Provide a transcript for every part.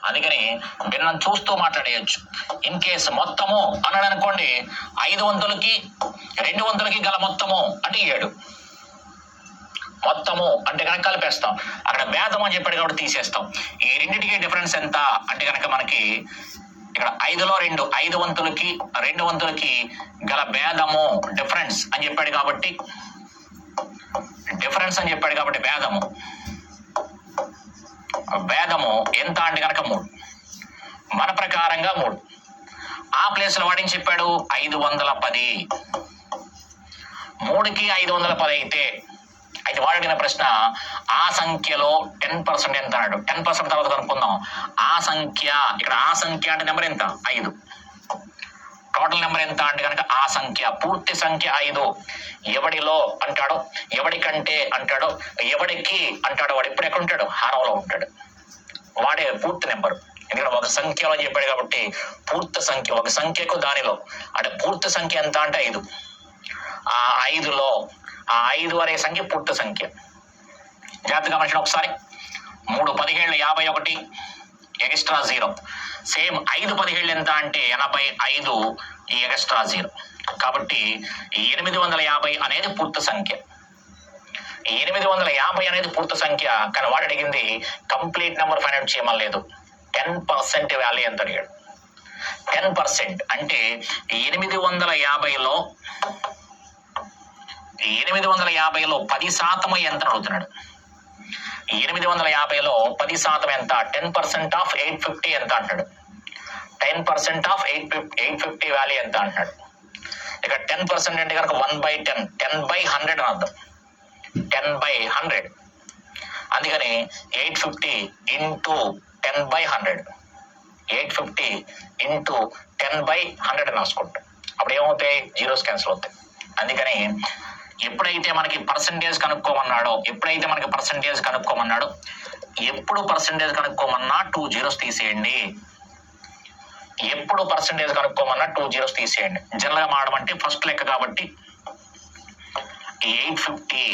అందుకని భిన్నం చూస్తూ మాట్లాడేయచ్చు. ఇన్ కేసు మొత్తము అన్నాడు అనుకోండి, 500కి 200కి గల మొత్తము అంటే 7. మొత్తము అంటే కనుక కలిపేస్తాం. అక్కడ భేదం అని చెప్పాడు కాబట్టి తీసేస్తాం. ఈ రెండింటికి డిఫరెన్స్ ఎంత అంటే కనుక మనకి ఇక్కడ 5లో 2, 5 వంతులకి 2 వంతులకి గల భేదము డిఫరెన్స్ అని చెప్పాడు కాబట్టి భేదము ఎంత అంటే కనుక 3. మన ప్రకారంగా 3. ఆ ప్లేస్ లో వాడిని చెప్పాడు 510. 3కి 510 అయితే వాడు అడిగిన ప్రశ్న ఆ సంఖ్యలో 10% ఎంత అన్నాడు. 10% తర్వాత కనుక్కుందాం. ఆ సంఖ్య, ఇక్కడ ఆ సంఖ్య అంటే నెంబర్ ఎంత 5, టోటల్ నెంబర్ ఎంత అంటే కనుక ఆ సంఖ్య, పూర్తి సంఖ్య 5. ఎవడిలో అంటాడో, ఎవడికంటే అంటాడో, ఎవడికి అంటాడో వాడు ఎప్పుడు ఎక్కడ ఉంటాడు, హారంలో ఉంటాడు. వాడే పూర్తి నెంబర్. ఎందుకంటే ఒక సంఖ్యలో అని చెప్పాడు కాబట్టి పూర్తి సంఖ్య, ఒక సంఖ్యకు దానిలో అంటే పూర్తి సంఖ్య ఎంత అంటే 5. ఆ 5లో ఆ 5 అనే సంఖ్య పూర్తి సంఖ్య. జాగ్రత్తగా గమనించండి ఒకసారి. 3 17 51 ఎక్స్ట్రా 0. సేమ్ 5 17 ఎంత అంటే 85 ఈ ఎక్స్ట్రా 0. కాబట్టి 850 అనేది పూర్తి సంఖ్య. 850 అనేది పూర్తి సంఖ్య. కానీ వాడు అడిగింది కంప్లీట్ నెంబర్ ఫైండ్ అవుట్ చేయమని లేదు. 10% వాల్యూ ఎంత అడిగాడు. 10% అంటే 850లో 10% ఎంత అడుగుతున్నాడు. 850లో 10% ఎంత, 10% ఆఫ్ 850 ఎంత అంటాడు. 10% ఆఫ్ 850 వాల్యూ ఎంత అంటున్నాడు. ఇక 10% అంటే కనుక 1/10, 10/100 అని అర్థం. 10/100. అందుకని 850 ఇంటూ 10/100, 850 ఇంటూ 10/100 అని రాసుకుంటాం. అప్పుడు ఏమవుతాయి, జీరోస్ క్యాన్సిల్ అవుతాయి. అందుకని ఎప్పుడైతే మనకి పర్సంటేజ్ కనుక్కోమన్నాడో, ఎప్పుడు పర్సంటేజ్ కనుక్కోమన్నా 2 zeros తీసేయండి. ఎప్పుడు పర్సంటేజ్ కనుక్కోమన్నా 2 zeros తీసేయండి. జనరల్గా మాడడం అంటే ఫస్ట్ లెక్క కాబట్టి 850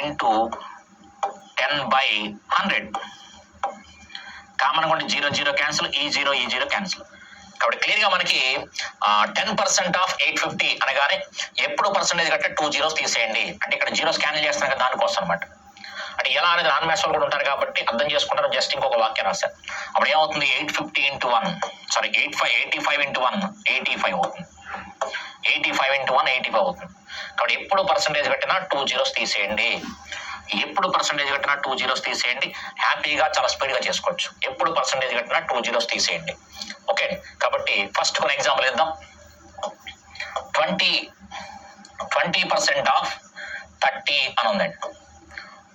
ఇంటూ 10/100 కామన్ కొంటే 0 0 క్యాన్సిల్, ఈ 0 క్యాన్సిల్. కాబట్టి క్లియర్ గా మనకి 10% ఆఫ్ 850 అనగానే ఎప్పుడు పర్సంటేజ్ కంటే 2 zeros తీసేయండి అంటే ఇక్కడ జీరోస్ క్యాన్సిల్ చేస్తాను కదా, దానికోసం అనమాట. అంటే ఎలా అనేది నాన్ మ్యాథ్స్ కూడా ఉంటారు కాబట్టి అర్థం చేసుకుంటారు. జస్ట్ ఇంకొక వాక్యం రాశారు. అప్పుడు ఏమవుతుంది, 850 ఇంటూ 1 సారీ 85 ఇంటూ 1 85 అవుతుంది. 85 ఇంటూ 1 85 అవుతుంది. కాబట్టి ఎప్పుడు పర్సంటేజ్ కట్టినా 2 zeros తీసేయండి. ఎప్పుడు పర్సంటేజ్ కట్టినా 2 zeros తీసేయండి. హ్యాపీగా చాలా స్పీడ్గా చేసుకోవచ్చు. ఎప్పుడు పర్సంటేజ్ కట్టినా 2 zeros తీసేయండి. ఓకే, కాబట్టి ఫస్ట్ కొన్ని ఎగ్జాంపుల్ ఇద్దాం. 20% ఆఫ్ 30 అని ఉందండి.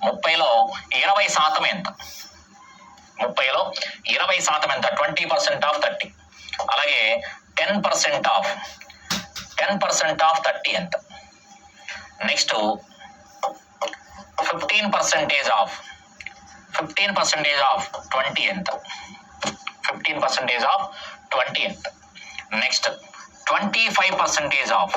30లో 20% ఎంత, 30లో 20% ఎంత, 20% ఆఫ్ 30. అలాగే 10% ఆఫ్ 30 ఎంత. నెక్స్ట్ 15% ఆఫ్ 20 ఎంత, 15% ఆఫ్ 20 ఎంత. నెక్స్ట్ 25% ఆఫ్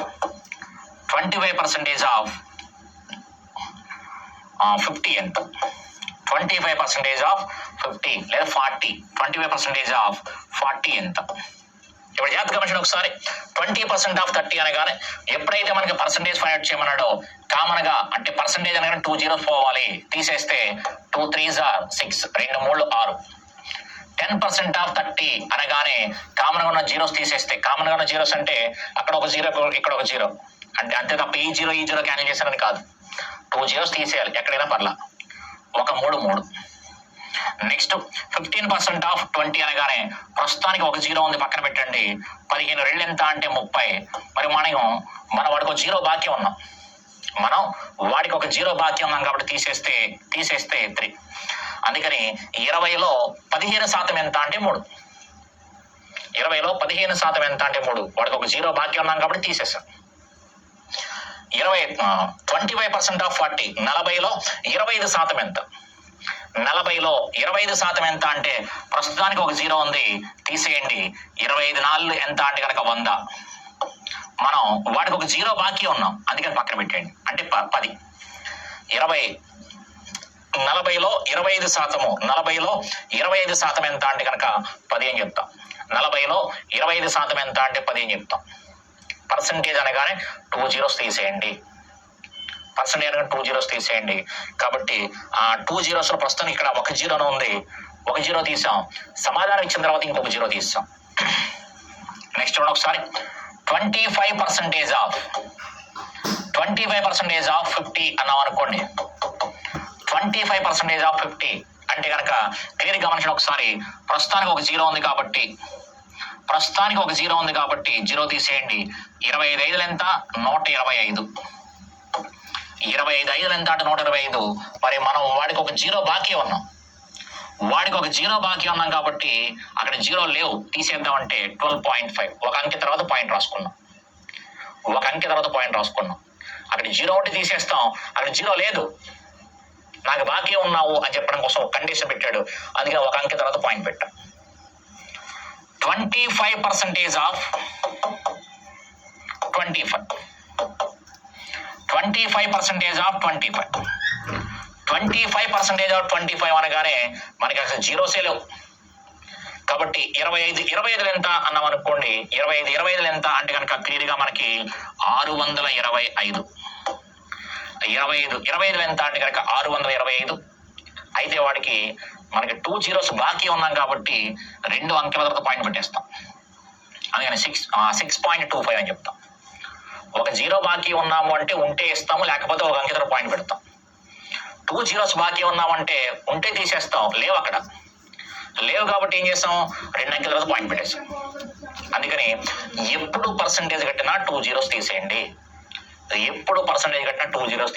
50 ఎంత, 25% ఆఫ్ 50 లేదా 40, 25% ఆఫ్ 40 ఎంత. ఇప్పుడు జాగ్రత్తగా గమనించండి ఒకసారి. 20% ఆఫ్ 30 అనగానే ఎప్పుడైతే మనకి పర్సంటేజ్ ఫైండ్ అవుట్ చేయమన్నాడో కామన్ గా అంటే పర్సంటేజ్ అనగానే 2 zeros పోవాలి. తీసేస్తే 2 3s are 6, 2 3 6. 10% ఆఫ్ 30 అనగానే కామన్ గా ఉన్న జీరోస్ తీసేస్తే, కామన్ గా ఉన్న జీరోస్ అంటే అక్కడ ఒక 0 ఇక్కడ ఒక 0 అంటే అంతే తప్ప ఈ 0 క్యాన్సిల్ చేశారని కాదు. 2 zeros తీసేయాలి ఎక్కడైనా పర్లా. ఒక 3. నెక్స్ట్ 15% ఆఫ్ 20 అనగానే ప్రస్తుతానికి ఒక 0 ఉంది, పక్కన పెట్టండి. 15 2 ఎంత అంటే 30. మరి మన వాడికి ఒక 0 బాకీ ఉన్నాం. వాడికి ఒక 0 బాకీ ఉన్నాం కాబట్టి తీసేస్తే 3. అందుకని 20లో 15% ఎంత అంటే 3. 20లో 15% ఎంత అంటే 3. వాడికి ఒక 0 బాకీ ఉన్నాం కాబట్టి తీసేసాం. 25% ఆఫ్ 40, 40లో 25% ఎంత, 40లో 25% ఎంత అంటే ప్రస్తుతానికి ఒక 0 ఉంది, తీసేయండి. 25 4 ఎంత అంటే కనుక 100. మనం వాడికి ఒక 0 బాకీ ఉన్నాం అందుకని పక్కన పెట్టండి అంటే 10. 40లో 25%, 40లో 25% ఎంత అంటే కనుక 10 అని చెప్తాం. 40లో 25% ఎంత అంటే 10 అని చెప్తాం. పర్సంటేజ్ అనగానే 2 zeros తీసేయండి. పర్సంటేజ్ అనగానే 2 zeros తీసేయండి. కాబట్టి ఆ 2 zeros ప్రస్తుతం ఇక్కడ 1 0 ఉంది. 1 0 తీసాం. సమాధానం ఇచ్చిన తర్వాత ఇంకొక 0 తీసాం. నెక్స్ట్ చూడండి ఒకసారి. 25% ఆఫ్ 50 అన్నాం అనుకోండి. 25% ఆఫ్ 50 అంటే కనుక క్లియర్ గమనించండి ఒకసారి. ప్రస్తుతానికి ఒక 0 ఉంది కాబట్టి 0 తీసేయండి. 25 5 ఎంత? 125. 25 5 ఎంత అంటే 125. మరి మనం వాడికి ఒక 0 బాకీ ఉన్నాం కాబట్టి అక్కడ 0 లేవు, తీసేద్దామంటే 12.5. ఒక అంకె తర్వాత పాయింట్ రాసుకున్నాం. అక్కడ 0 ఉంటే తీసేస్తాం. అక్కడ 0 లేదు, నాకు బాకీ ఉన్నావు అని చెప్పడం కోసం ఒక కండిషన్ పెట్టాడు. అందుకే ఒక అంకె తర్వాత పాయింట్ పెట్టాం. 25% ఆఫ్ 25. 25% ఆఫ్ 25. 25% ఆఫ్ 25 అనగానే మనకి అసలు 0s లేవు. కాబట్టి 25 ఎంత అన్నాం అనుకోండి. 25 ఎంత అంటే కనుక క్లియర్ గా మనకి 625. 25 ఎంత అంటే కనుక 625. అయితే వాడికి మనకి 2 zeros బాకీ ఉన్నాం కాబట్టి 2 అంకెల తర్వాత పాయింట్ పెట్టేస్తాం. అందుకని 6.25 అని చెప్తాం. ఒక 0 బాకీ ఉన్నాము అంటే ఉంటే ఇస్తాము, లేకపోతే ఒక అంకె తర్వాత పాయింట్ పెడతాం. 2 zeros బాకీ ఉన్నామంటే ఉంటే తీసేస్తాం, లేవు కాబట్టి ఏం చేస్తాం? 2 అంకెల తర్వాత పాయింట్ పెట్టేస్తాం. అందుకని ఎప్పుడు పర్సంటేజ్ కట్టినా 2 zeros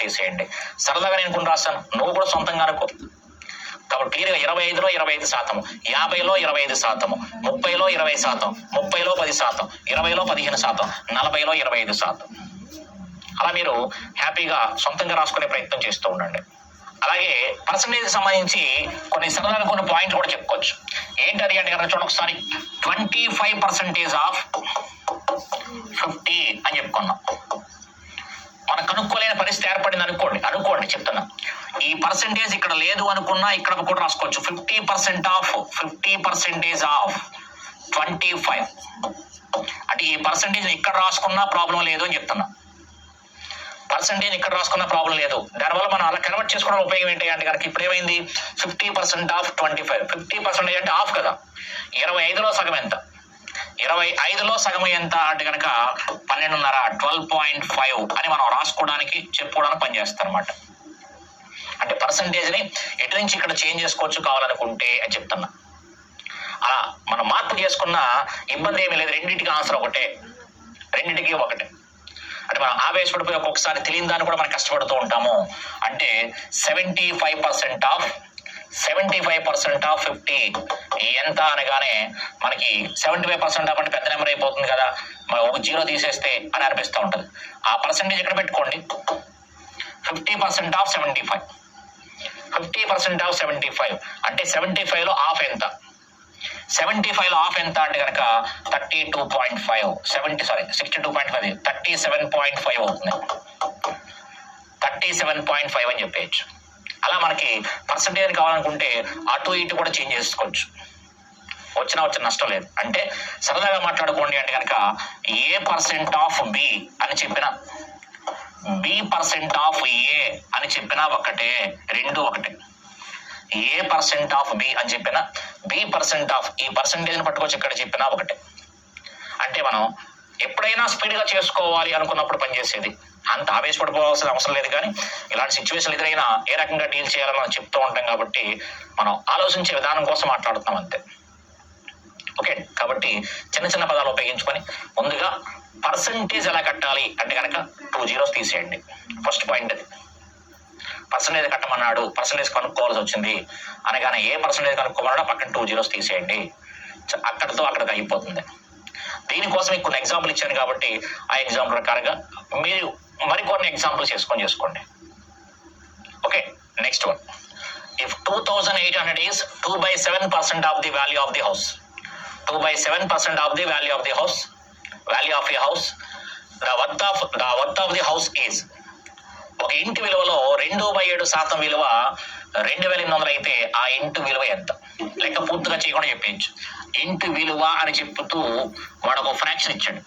తీసేయండి. సరదాగా నేను కొన్ని రాస్తాను, నువ్వు కూడా సొంతంగా అనుకో. కాబట్టి క్లియర్గా 25లో 25%, 50లో 25%, 30లో 20%, 30లో 10%, 20లో 15%, 40లో 25%. అలా మీరు హ్యాపీగా సొంతంగా రాసుకునే ప్రయత్నం చేస్తూ ఉండండి. అలాగే పర్సంటేజ్ సంబంధించి కొన్ని సరదాగా కొన్ని పాయింట్లు కూడా చెప్పుకోవచ్చు. ఏంటది అంటే కనుక చూడండి ఒకసారి. 25% ఆఫ్ 50 అని చెప్పుకున్నాం. మనం కనుక్కోలేని పరిస్థితి ఏర్పడింది అనుకోండి చెప్తున్నా. ఈ పర్సంటేజ్ ఇక్కడ లేదు అనుకున్నా ఇక్కడ కూడా రాసుకోవచ్చు. 50% ఆఫ్ 25. అంటే ఈ పర్సంటేజ్ ఇక్కడ రాసుకున్నా ప్రాబ్లం లేదు అని చెప్తున్నా. దానివల్ల మనం అలా కన్వర్ట్ చేసుకోవడం ఉపయోగం ఏంటి అంటే కనుక ఇప్పుడు ఏమైంది? 50% ఆఫ్ 25. 50% అంటే ఆఫ్ కదా. 25లో సగం ఎంత? 25లో సగం ఎంత అంటే కనుక 12.5, 12.5 అని మనం రాసుకోవడానికి చెప్పుకోవడానికి పనిచేస్తాం అనమాట. అంటే పర్సంటేజ్ ని ఎటు నుంచి ఇక్కడ చేంజ్ చేసుకోవచ్చు కావాలనుకుంటే అని చెప్తున్నా. అలా మనం మార్పు చేసుకున్న ఇబ్బంది ఏమీ లేదు. రెండింటికి ఆన్సర్ ఒకటే. అంటే మనం ఆవేశపడిపోయి ఒక్కొక్కసారి తెలియని దాన్ని కూడా మనం కష్టపడుతూ ఉంటాము. అంటే 75% ఆఫ్ 50 ఎంత అనగానే మనకి 75% ఆఫ్ అంటే పెద్ద నెంబర్ అయిపోతుంది కదా, మరి ఒక 0 తీసేస్తే అని అనిపిస్తూ ఉంటుంది. ఆ పర్సంటేజ్ ఎక్కడ పెట్టుకోండి. 50% ఆఫ్ 75. 50% ఆఫ్ 75 అంటే 75లో ఆఫ్ ఎంత? 75లో ఆఫ్ ఎంత అంటే కనుక 32.5. 62.5 37.5 అవుతుంది. 37.5 అని చెప్పేయచ్చు. అలా మనకి పర్సంటేజ్ కావాలనుకుంటే అటు ఇటు కూడా చేంజ్ చేసుకోవచ్చు. వచ్చిన నష్టం లేదు. అంటే సరదాగా మాట్లాడుకోండి అంటే కనుక A% ఆఫ్ B అని చెప్పినా, B% ఆఫ్ A అని చెప్పినా ఒకటే, రెండు ఒకటే. A% ఆఫ్ B అని చెప్పినా, B% ఆఫ్ ఈ పర్సంటేజ్ని పట్టుకొచ్చి ఇక్కడ చెప్పినా ఒకటే. అంటే మనం ఎప్పుడైనా స్పీడ్గా చేసుకోవాలి అనుకున్నప్పుడు పనిచేసేది. అంత ఆవేశపడిపోవాల్సిన అవసరం లేదు. కానీ ఇలాంటి సిచ్యువేషన్ ఎదురైనా ఏ రకంగా డీల్ చేయాలని మనం చెప్తూ ఉంటాం కాబట్టి మనం ఆలోచించే విధానం కోసం మాట్లాడుతున్నాం అంతే. ఓకే, కాబట్టి చిన్న పదాలు ఉపయోగించుకొని ముందుగా పర్సంటేజ్ ఎలా కట్టాలి అంటే కనుక 2 zeros తీసేయండి. ఫస్ట్ పాయింట్ అది. పర్సంటేజ్ కట్టమన్నాడు, పర్సంటేజ్ కనుక్కోవాల్సి వచ్చింది అనగానే ఏ పర్సంటేజ్ కనుక్కోమన్నాడో పక్కన 2 zeros తీసేయండి. అక్కడితో అక్కడికి అయిపోతుంది. దీనికోసం మీకు కొన్ని ఎగ్జాంపుల్ ఇచ్చాను కాబట్టి ఆ ఎగ్జాంపుల్ ప్రకారంగా మీరు మరికొన్ని ఎగ్జాంపుల్స్ చేసుకోండి. Okay, next one. If 2,800 is 2/7% of the value of the house, 2/7% of the value of a house, the worth of the house is. ఒక ఇంటి విలువలో 2/7% విలువ 2800 అయితే ఆ ఇంటూ విలువ ఎంత? లెక్క పూర్తిగా చేయకుండా చెప్పేయచ్చు. ఇంటూ విలువ అని చెప్తూ వాడు ఒక ఫ్రాక్షన్ ఇచ్చాడు.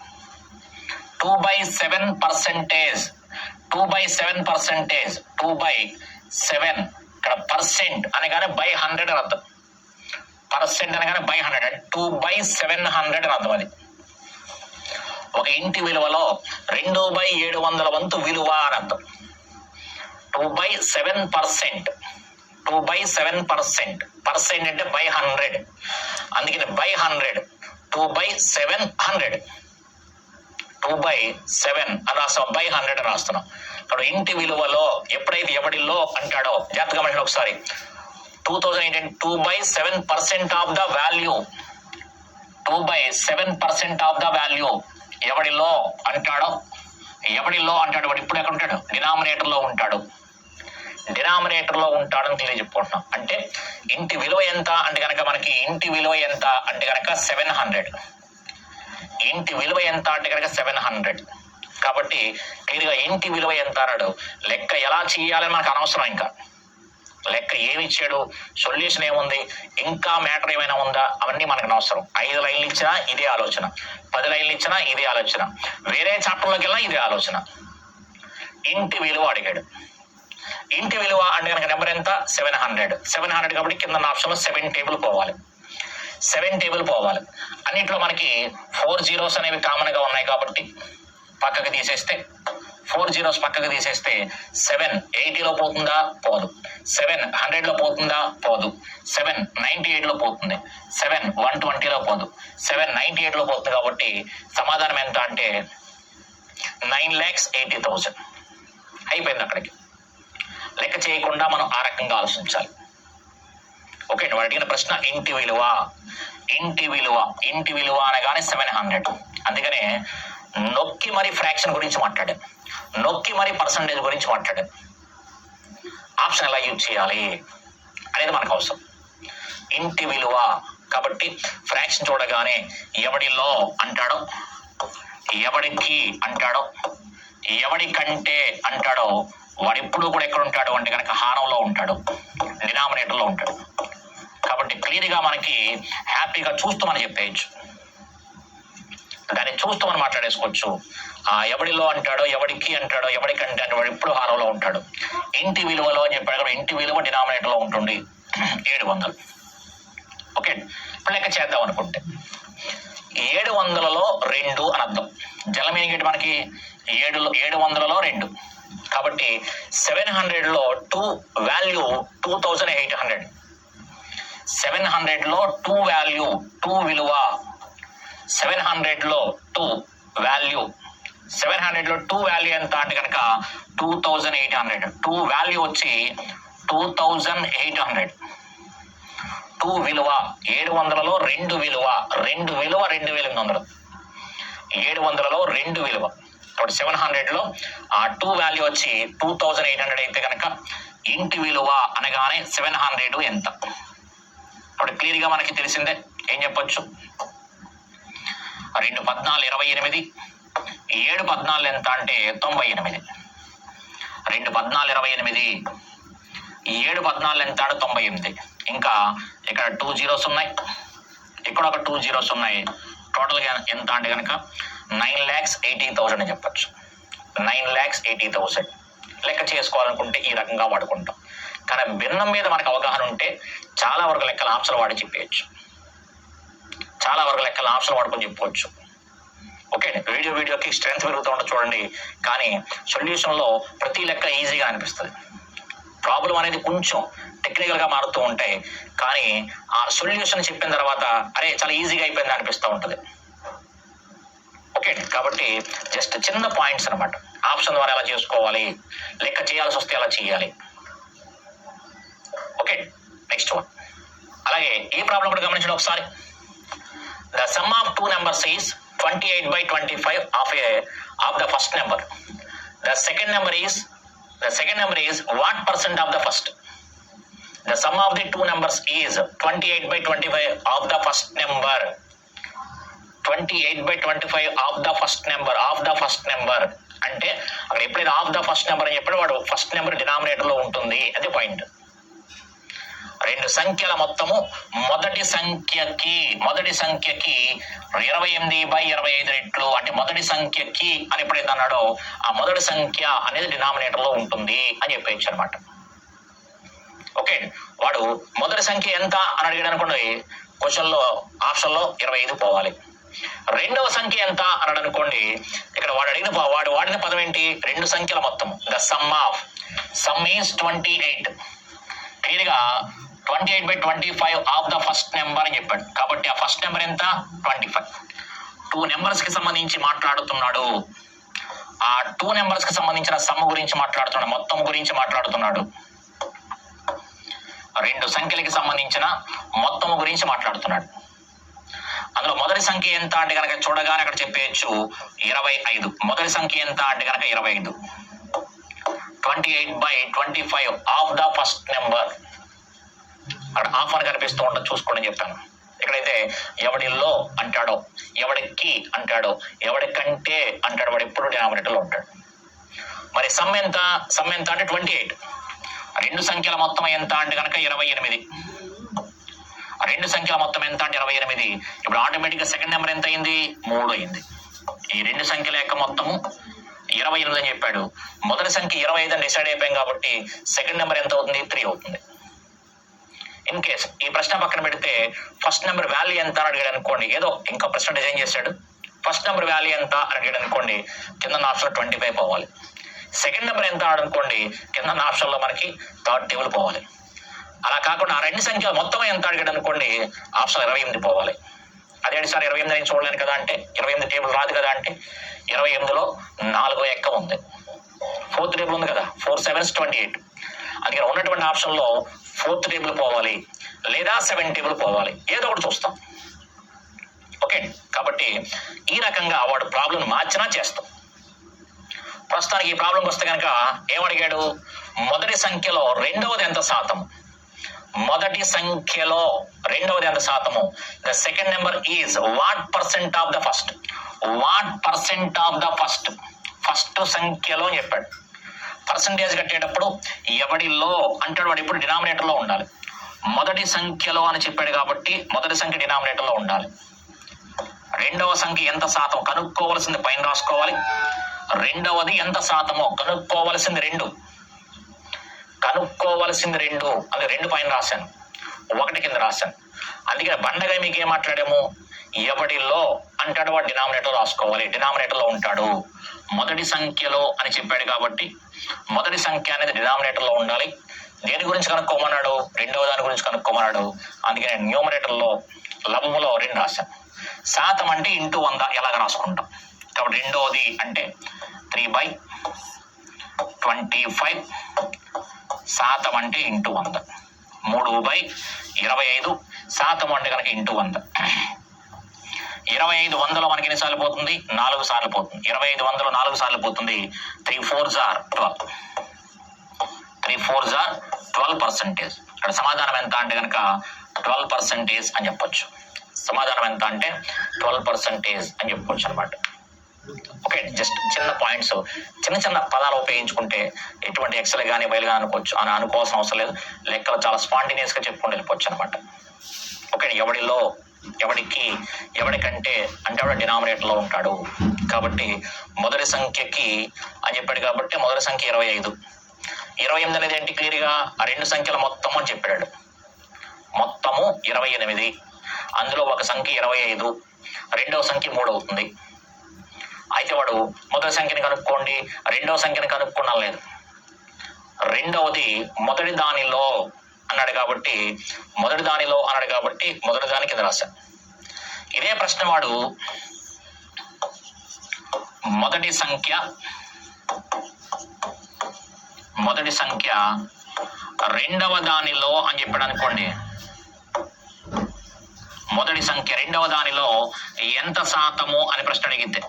2/7%. 2/7%. 2/7 ఇక్కడ పర్సెంట్ అనగానే బై 100 అని అర్థం. పర్సెంట్ అనగానే బై 100 అంటే 2/700 అని అర్థం. అది ఒక ఇంటి విలువలో 2/700 వంతు విలువ అని అర్థం. 2/7%. 2/7%. పర్సెంట్ అంటే బై 100. అందుకని బై 100. 2/700. 2/7 అని రాస్తాం. బై 100 అని రాస్తున్నాం. ఇప్పుడు ఇంటి విలువలో ఎప్పుడైతే ఎవడిలో అంటాడో జాగ్రత్తగా గమనించండి ఒకసారి. 2008 2/7% of the value. 2/7% of the value ఎవడిలో అంటాడో వాడు ఇప్పుడు ఎక్కడ ఉంటాడు? డినామినేటర్ లో ఉంటాడు. డినామినేటర్ లో ఉంటాడని తెలియజెప్పుకుంటున్నాం. అంటే ఇంటి విలువ ఎంత అంటే కనుక మనకి ఇంటి విలువ ఎంత అంటే కనుక 700. ఇంటి విలువ ఎంత అంటే కనుక 700. కాబట్టి క్లియర్గా ఇంటి విలువ ఎంత అన్నాడు. లెక్క ఎలా చేయాలని మనకు అనవసరం. ఇంకా లెక్క ఏమి ఇచ్చాడు, సొల్యూషన్ ఏముంది, ఇంకా మ్యాటర్ ఏమైనా ఉందా, అవన్నీ మనకు అనవసరం. 5 లైన్లు ఇచ్చినా ఇదే ఆలోచన, 10 లైన్లు ఇచ్చినా ఇదే ఆలోచన, వేరే చాప్టర్లోకి వెళ్ళినా ఇదే ఆలోచన. ఇంటి విలువ అడిగాడు. ఇంటి విలువ అంటే కనుక నెంబర్ ఎంత? 700. 700 కాబట్టి కింద ఆప్షన్లో 7 టేబుల్ పోవాలి. 7 టేబుల్ పోవాలి. అన్నింటిలో మనకి 4 zeros అనేవి కామన్ గా ఉన్నాయి కాబట్టి పక్కకు తీసేస్తే 4 zeros పక్కకు తీసేస్తే 7 80లో పోతుందా? పోదు. 7 100లో పోతుందా? పోదు. 7 98లో పోతుంది. 7 120లో పోదు. 7 98లో పోతుంది. కాబట్టి సమాధానం ఎంత అంటే 9,80,000 అయిపోయింది. అక్కడికి లెక్క చేయకుండా మనం ఆ రకంగా ఆలోచించాలి. ఓకే అండి. వాడు అడిగిన ప్రశ్న ఇంటి విలువ. ఇంటి విలువ ఇంటి విలువ అనగానే 700. అందుకనే నొక్కి మరి ఫ్రాక్షన్ గురించి మాట్లాడాను, నొక్కి మరి పర్సంటేజ్ గురించి మాట్లాడాను. ఆప్షన్ ఎలా యూజ్ చేయాలి అనేది మనకు అవసరం. ఇంటి విలువ కాబట్టి ఫ్రాక్షన్ చూడగానే ఎవడిలో అంటాడో, ఎవడికి అంటాడో, ఎవడి కంటే అంటాడో వాడు ఎప్పుడు కూడా ఎక్కడ ఉంటాడు అంటే కనుక హారంలో ఉంటాడు, డినామినేటర్లో ఉంటాడు. కాబట్టి క్లియర్గా మనకి హ్యాపీగా చూస్తూ మనం చెప్పేయచ్చు, దాన్ని చూస్తూ మనం మాట్లాడేసుకోవచ్చు. ఎవడిలో అంటాడో, ఎవడికి అంటాడో, ఎవడికంటే అంటే వాడు ఎప్పుడు హారంలో ఉంటాడు. ఇంటి విలువలో అని చెప్పాడు కదా, ఇంటి విలువ డినామినేటర్లో ఉంటుంది 700. ఓకే, ఇప్పుడు లెక్క చేద్దాం అనుకుంటే 700లో 2 అని అర్థం. జలం ఏంటి మనకి 700లో 2 కాబట్టి 700లో 2 వాల్యూ 2800. 700లో 2 వాల్యూ 2 విలువ 700లో 2 వాల్యూ 700లో 2 వాల్యూ ఎంత అంటే కనుక 2800. 2 వాల్యూ వచ్చి 2800. 2 విలువ 700లో 2 విలువ 2800. 700లో 2 విలువ కాబట్టి 700లో ఆ 2 వాల్యూ వచ్చి 2800 అయితే కనుక ఇంటి విలువ అనగానే 700 ఎంత? అప్పుడు క్లియర్గా మనకి తెలిసిందే. ఏం చెప్పొచ్చు? 2 14 28, 7 14 ఎంత అంటే 98. 2 14 28, 7 14 ఎంత అంటే 98. ఇంకా ఇక్కడ 2 zeros ఉన్నాయి, ఇక్కడ ఒక 2 zeros ఉన్నాయి. టోటల్గా ఎంత అంటే కనుక 9,80,000 అని చెప్పచ్చు. 9,80,000 లెక్క చేసుకోవాలనుకుంటే ఈ రకంగా వాడుకుంటాం. కానీ భిన్నం మీద మనకు అవగాహన ఉంటే చాలా వరకు లెక్కల ఆప్షన్ వాడి చెప్పేయచ్చు, చాలా వరకు లెక్కల ఆప్షన్ వాడుకొని చెప్పవచ్చు. ఓకే, వీడియోకి స్ట్రెంత్ పెరుగుతూ ఉంటుంది చూడండి. కానీ సొల్యూషన్లో ప్రతి లెక్క ఈజీగా అనిపిస్తుంది. ప్రాబ్లం అనేది కొంచెం టెక్నికల్గా మారుతూ ఉంటాయి, కానీ ఆ సొల్యూషన్ చెప్పిన తర్వాత అరే చాలా ఈజీగా అయిపోయింది అనిపిస్తూ ఉంటుంది. ఓకే, కాబట్టి జస్ట్ చిన్న పాయింట్స్ అనమాట. ఆప్షన్ ద్వారా ఎలా చేసుకోవాలి, లెక్క చేయాల్సి వస్తే ఎలా చేయాలి. Okay, next one. అలాగే ఈ ప్రాబ్లం కూడా గమనించండి ఒకసారి. The sum of 2 numbers is 28/25 of the first number. The second number is what percent of the first? The sum of the 2 numbers is 28/25 of the first number. 28/25 of the first number అంటే అక్కడ ఎప్పుడైతే of the first number అని చెప్పాడు వాడు first number denominator లో ఉంటుంది. అదే point. రెండు సంఖ్యల మొత్తము మొదటి సంఖ్యకి 28/25 రెట్లు, అంటే మొదటి సంఖ్యకి అని ఎప్పుడైతే అన్నాడో ఆ మొదటి సంఖ్య అనేది డినామినేటర్ లో ఉంటుంది అని చెప్పేయచ్చు అనమాట. ఓకే, వాడు మొదటి సంఖ్య ఎంత అని అడిగాడు అనుకోండి, క్వశ్చన్ లో ఆప్షన్ లో 25 పోవాలి. రెండవ సంఖ్య ఎంత అన్నాడు అనుకోండి, ఇక్కడ వాడు వాడిన పదం ఏంటి, రెండు సంఖ్యల మొత్తం. The sum is 28. క్లియర్ గా 28/25 ఆఫ్ ద ఫస్ట్ నెంబర్ అని చెప్పాడు. కాబట్టి ఆ ఫస్ట్ నెంబర్ ఎంత, 25. 2 నెంబర్స్ కి సంబంధించి మాట్లాడుతున్నాడు. ఆ 2 నెంబర్స్ కి సంబంధించిన సమ్ గురించి మాట్లాడుతున్నాడు, మొత్తం గురించి మాట్లాడుతున్నాడు. రెండు సంఖ్యలకి సంబంధించిన మొత్తము గురించి మాట్లాడుతున్నాడు. అందులో మొదటి సంఖ్య ఎంత అంటే కనుక చూడగానే అక్కడ చెప్పేయచ్చు 25. మొదటి సంఖ్య ఎంత అంటే కనుక 25. 28/25 ఆఫ్ ద ఫస్ట్ నెంబర్. అక్కడ ఆఫ్ అని కనిపిస్తూ ఉంటుంది, చూసుకోండి అని చెప్పాను. ఎక్కడైతే ఎవడిల్లో అంటాడో, ఎవడికి అంటాడో, ఎవడికంటే అంటాడో వాడు ఎప్పుడు డినామినేటర్ లో ఉంటాడు. మరి సమ్ ఎంత అంటే 28. రెండు సంఖ్యల మొత్తం ఎంత అంటే కనుక 28. రెండు సంఖ్యల మొత్తం ఎంత అంటే 28. ఇప్పుడు ఆటోమేటిక్ గా సెకండ్ నెంబర్ ఎంత అయింది, 3 అయింది. ఈ రెండు సంఖ్యల యొక్క మొత్తము 28 అని చెప్పాడు. మొదటి సంఖ్య 25 అని డిసైడ్ అయిపోయాం కాబట్టి సెకండ్ నెంబర్ ఎంత అవుతుంది, 3 అవుతుంది. ఇన్ కేస్ ఈ ప్రశ్న పక్కన పెడితే ఫస్ట్ నెంబర్ వాల్యూ ఎంత అని అడిగాడు అనుకోండి, ఏదో ఇంకా ప్రశ్న డిజైన్ చేశాడు. ఫస్ట్ నెంబర్ వాల్యూ ఎంత అని అడిగాడు అనుకోండి, కింద ఆప్షన్ 25 పోవాలి. సెకండ్ నెంబర్ ఎంత అనుకోండి, కింద ఆప్షన్ లో మనకి థర్డ్ టేబుల్ పోవాలి. అలా కాకుండా ఆ రెండు సంఖ్యలు మొత్తం ఎంత అడిగాడు అనుకోండి, ఆప్షన్ 28 పోవాలి. అదేంటి సార్ 28 నేను చూడలేను కదా అంటే, 28 టేబుల్ రాదు కదా అంటే, 28లో 4వ ఎక్క ఉంది, 4th టేబుల్ ఉంది కదా, 4 7s 28. అందుకని ఉన్నటువంటి ఆప్షన్ లో 4th టేబుల్ పోవాలి లేదా 7th టేబుల్ పోవాలి, ఏదో ఒకటి చూస్తాం. ఓకే, కాబట్టి ఈ రకంగా వాడు ప్రాబ్లం మార్చినా చేస్తాం. ప్రస్తుతానికి ఈ ప్రాబ్లం వస్తే కనుక ఏమడిగాడు, మొదటి సంఖ్యలో రెండవది ఎంత శాతం, మొదటి సంఖ్యలో రెండవది ఎంత శాతము. The second number is what percent of the first, first సంఖ్యలో అని చెప్పాడు. పర్సంటేజ్ కట్టేటప్పుడు ఎవడిలో అంటాడు, వాడు ఇప్పుడు డినామినేటర్ లో ఉండాలి. మొదటి సంఖ్యలో అని చెప్పాడు కాబట్టి మొదటి సంఖ్య డినామినేటర్ లో ఉండాలి. రెండవ సంఖ్య ఎంత శాతం కనుక్కోవలసింది పైన రాసుకోవాలి. రెండవది ఎంత శాతమో కనుక్కోవలసింది 2, అది 2 పైన రాశాను, 1 కింద రాశాను. అందుకని బండగా మీకు ఏం మాట్లాడాము, ఎవడిలో అంటాడు వాడు డినామినేటర్ రాసుకోవాలి, డినామినేటర్ లో ఉంటాడు. మొదటి సంఖ్యలో అని చెప్పాడు కాబట్టి మొదటి సంఖ్య అనేది డినామినేటర్ లో ఉండాలి. దేని గురించి కనుక్కోమన్నాడు, రెండవ దాని గురించి కనుక్కోమన్నాడు. అందుకని న్యూమరేటర్ లో లవములో 2 రాశాను. శాతం అంటే ఇంటూ 100 ఎలాగ రాసుకుంటాం. కాబట్టి రెండవది అంటే 3/25, శాతం అంటే ఇంటూ 100. 3/25 శాతం అంటే కనుక ఇంటూ 100. 25 100లో మనకి ఎన్నిసార్లు పోతుంది, 4 సార్లు పోతుంది. 25 100లో 4 సార్లు పోతుంది. 3 4s are 12%. ఇక్కడ సమాధానం ఎంత అంటే కనుక 12% అని చెప్పొచ్చు. సమాధానం ఎంత అంటే 12% అని చెప్పుకోవచ్చు అనమాట. ఓకే, జస్ట్ చిన్న పాయింట్స్, చిన్న పదాలు ఉపయోగించుకుంటే ఎటువంటి ఎక్సెల్ కానీ వైల్ కానీ అనుకోవాల్సిన అవసరం లేదు. లెక్కలు చాలా స్పాంటేనియస్ గా చెప్పుకుంటూ వెళ్ళిపోవచ్చు అనమాట. ఓకే, ఎవడిలో, ఎవడికి, ఎవడికంటే అంటే ఎవడ డినామినేటర్ లో ఉంటాడు. కాబట్టి మొదటి సంఖ్యకి అని చెప్పాడు కాబట్టి మొదటి సంఖ్య 25. 28 అనేది ఏంటి, క్లియర్ గా ఆ రెండు సంఖ్యల మొత్తం అని చెప్పాడు. మొత్తము 28, అందులో ఒక సంఖ్య 25, రెండవ సంఖ్య 3 అవుతుంది. అయితే వాడు మొదటి సంఖ్యని కనుక్కోండి, రెండవ సంఖ్యని కనుక్కున్నా లేదు. రెండవది మొదటి దానిలో అన్నాడు కాబట్టి మొదటి దాని కింద రాశాను. ఇదే ప్రశ్న వాడు మొదటి సంఖ్య రెండవ దానిలో అని చెప్పాడు అనుకోండి. మొదటి సంఖ్య రెండవ దానిలో ఎంత శాతము అని ప్రశ్న అడిగితే,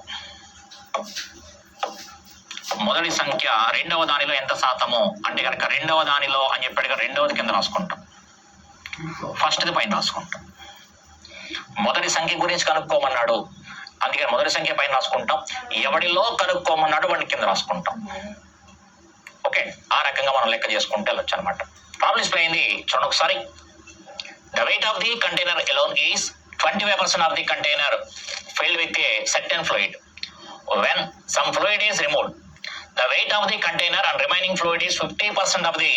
మొదటి సంఖ్య రెండవ దానిలో ఎంత శాతము అంటే కనుక రెండవ దానిలో అని చెప్పాడు. రెండవది కింద రాసుకుంటాం, ఫస్ట్ది పైన రాసుకుంటాం. మొదటి సంఖ్య గురించి కనుక్కోమన్నాడు, అందుకని మొదటి సంఖ్య పైన రాసుకుంటాం. ఎవడిలో కనుక్కోమన్నాడు వాడిని కింద రాసుకుంటాం. ఓకే, ఆ రకంగా మనం లెక్క చేసుకుంటే వెళ్ళొచ్చు అనమాట. ప్రాబ్లమ్స్ అయింది చూడండి ఒకసారి. The weight of the container alone is 25% of the container filled with a certain fluid. When some fluid is removed, the weight of the container and remaining fluid is 50% of the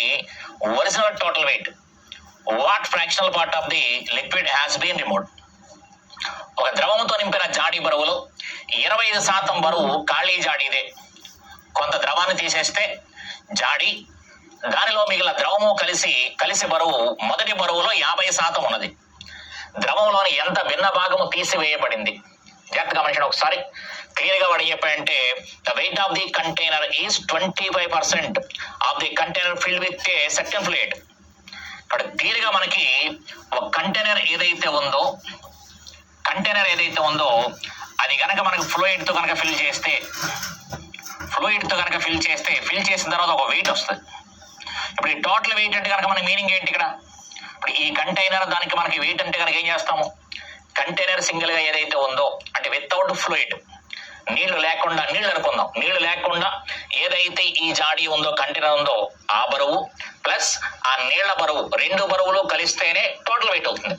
original total weight. What fractional part of the liquid has been removed? ఒక ద్రవముతో నింపిన జాడి బరువులో 25% బరువు ఖాళీ జాడీదే. కొంత ద్రవాన్ని తీసేస్తే జాడి, దానిలో మిగిలిన ద్రవము కలిసి బరువు మొదటి బరువులో 50% ఉన్నది. ద్రవంలోని ఎంత భిన్న భాగము తీసివేయబడింది? జాగ్రత్తగా గమనించండి ఒకసారి. క్లియర్ గా వాడు చెప్పాడంటే the weight of the container is 25% of the container filled with a certain fluid. ఇక్కడ క్లియర్ గా మనకి ఒక కంటైనర్ ఏదైతే ఉందో అది కనుక మనకు ఫ్లూయిడ్ తో కనుక ఫిల్ చేస్తే ఫిల్ చేసిన తర్వాత ఒక వెయిట్ వస్తుంది. ఇప్పుడు ఈ టోటల్ వెయిట్ అంటే కనుక మన మీనింగ్ ఏంటి ఇక్కడ? ఇప్పుడు ఈ కంటైనర్ దానికి మనకి వెయిట్ అంటే కనుక ఏం చేస్తాము? కంటైనర్ సింగిల్ గా ఏదైతే ఉందో అంటే వితౌట్ ఫ్లూయిడ్, నీళ్లు అనుకుందాం, నీళ్లు లేకుండా ఏదైతే ఈ జాడీ ఉందో, కంటైనర్ ఉందో, ఆ బరువు ప్లస్ ఆ నీళ్ల బరువు, రెండు బరువులు కలిస్తేనే టోటల్ వెయిట్ అవుతుంది.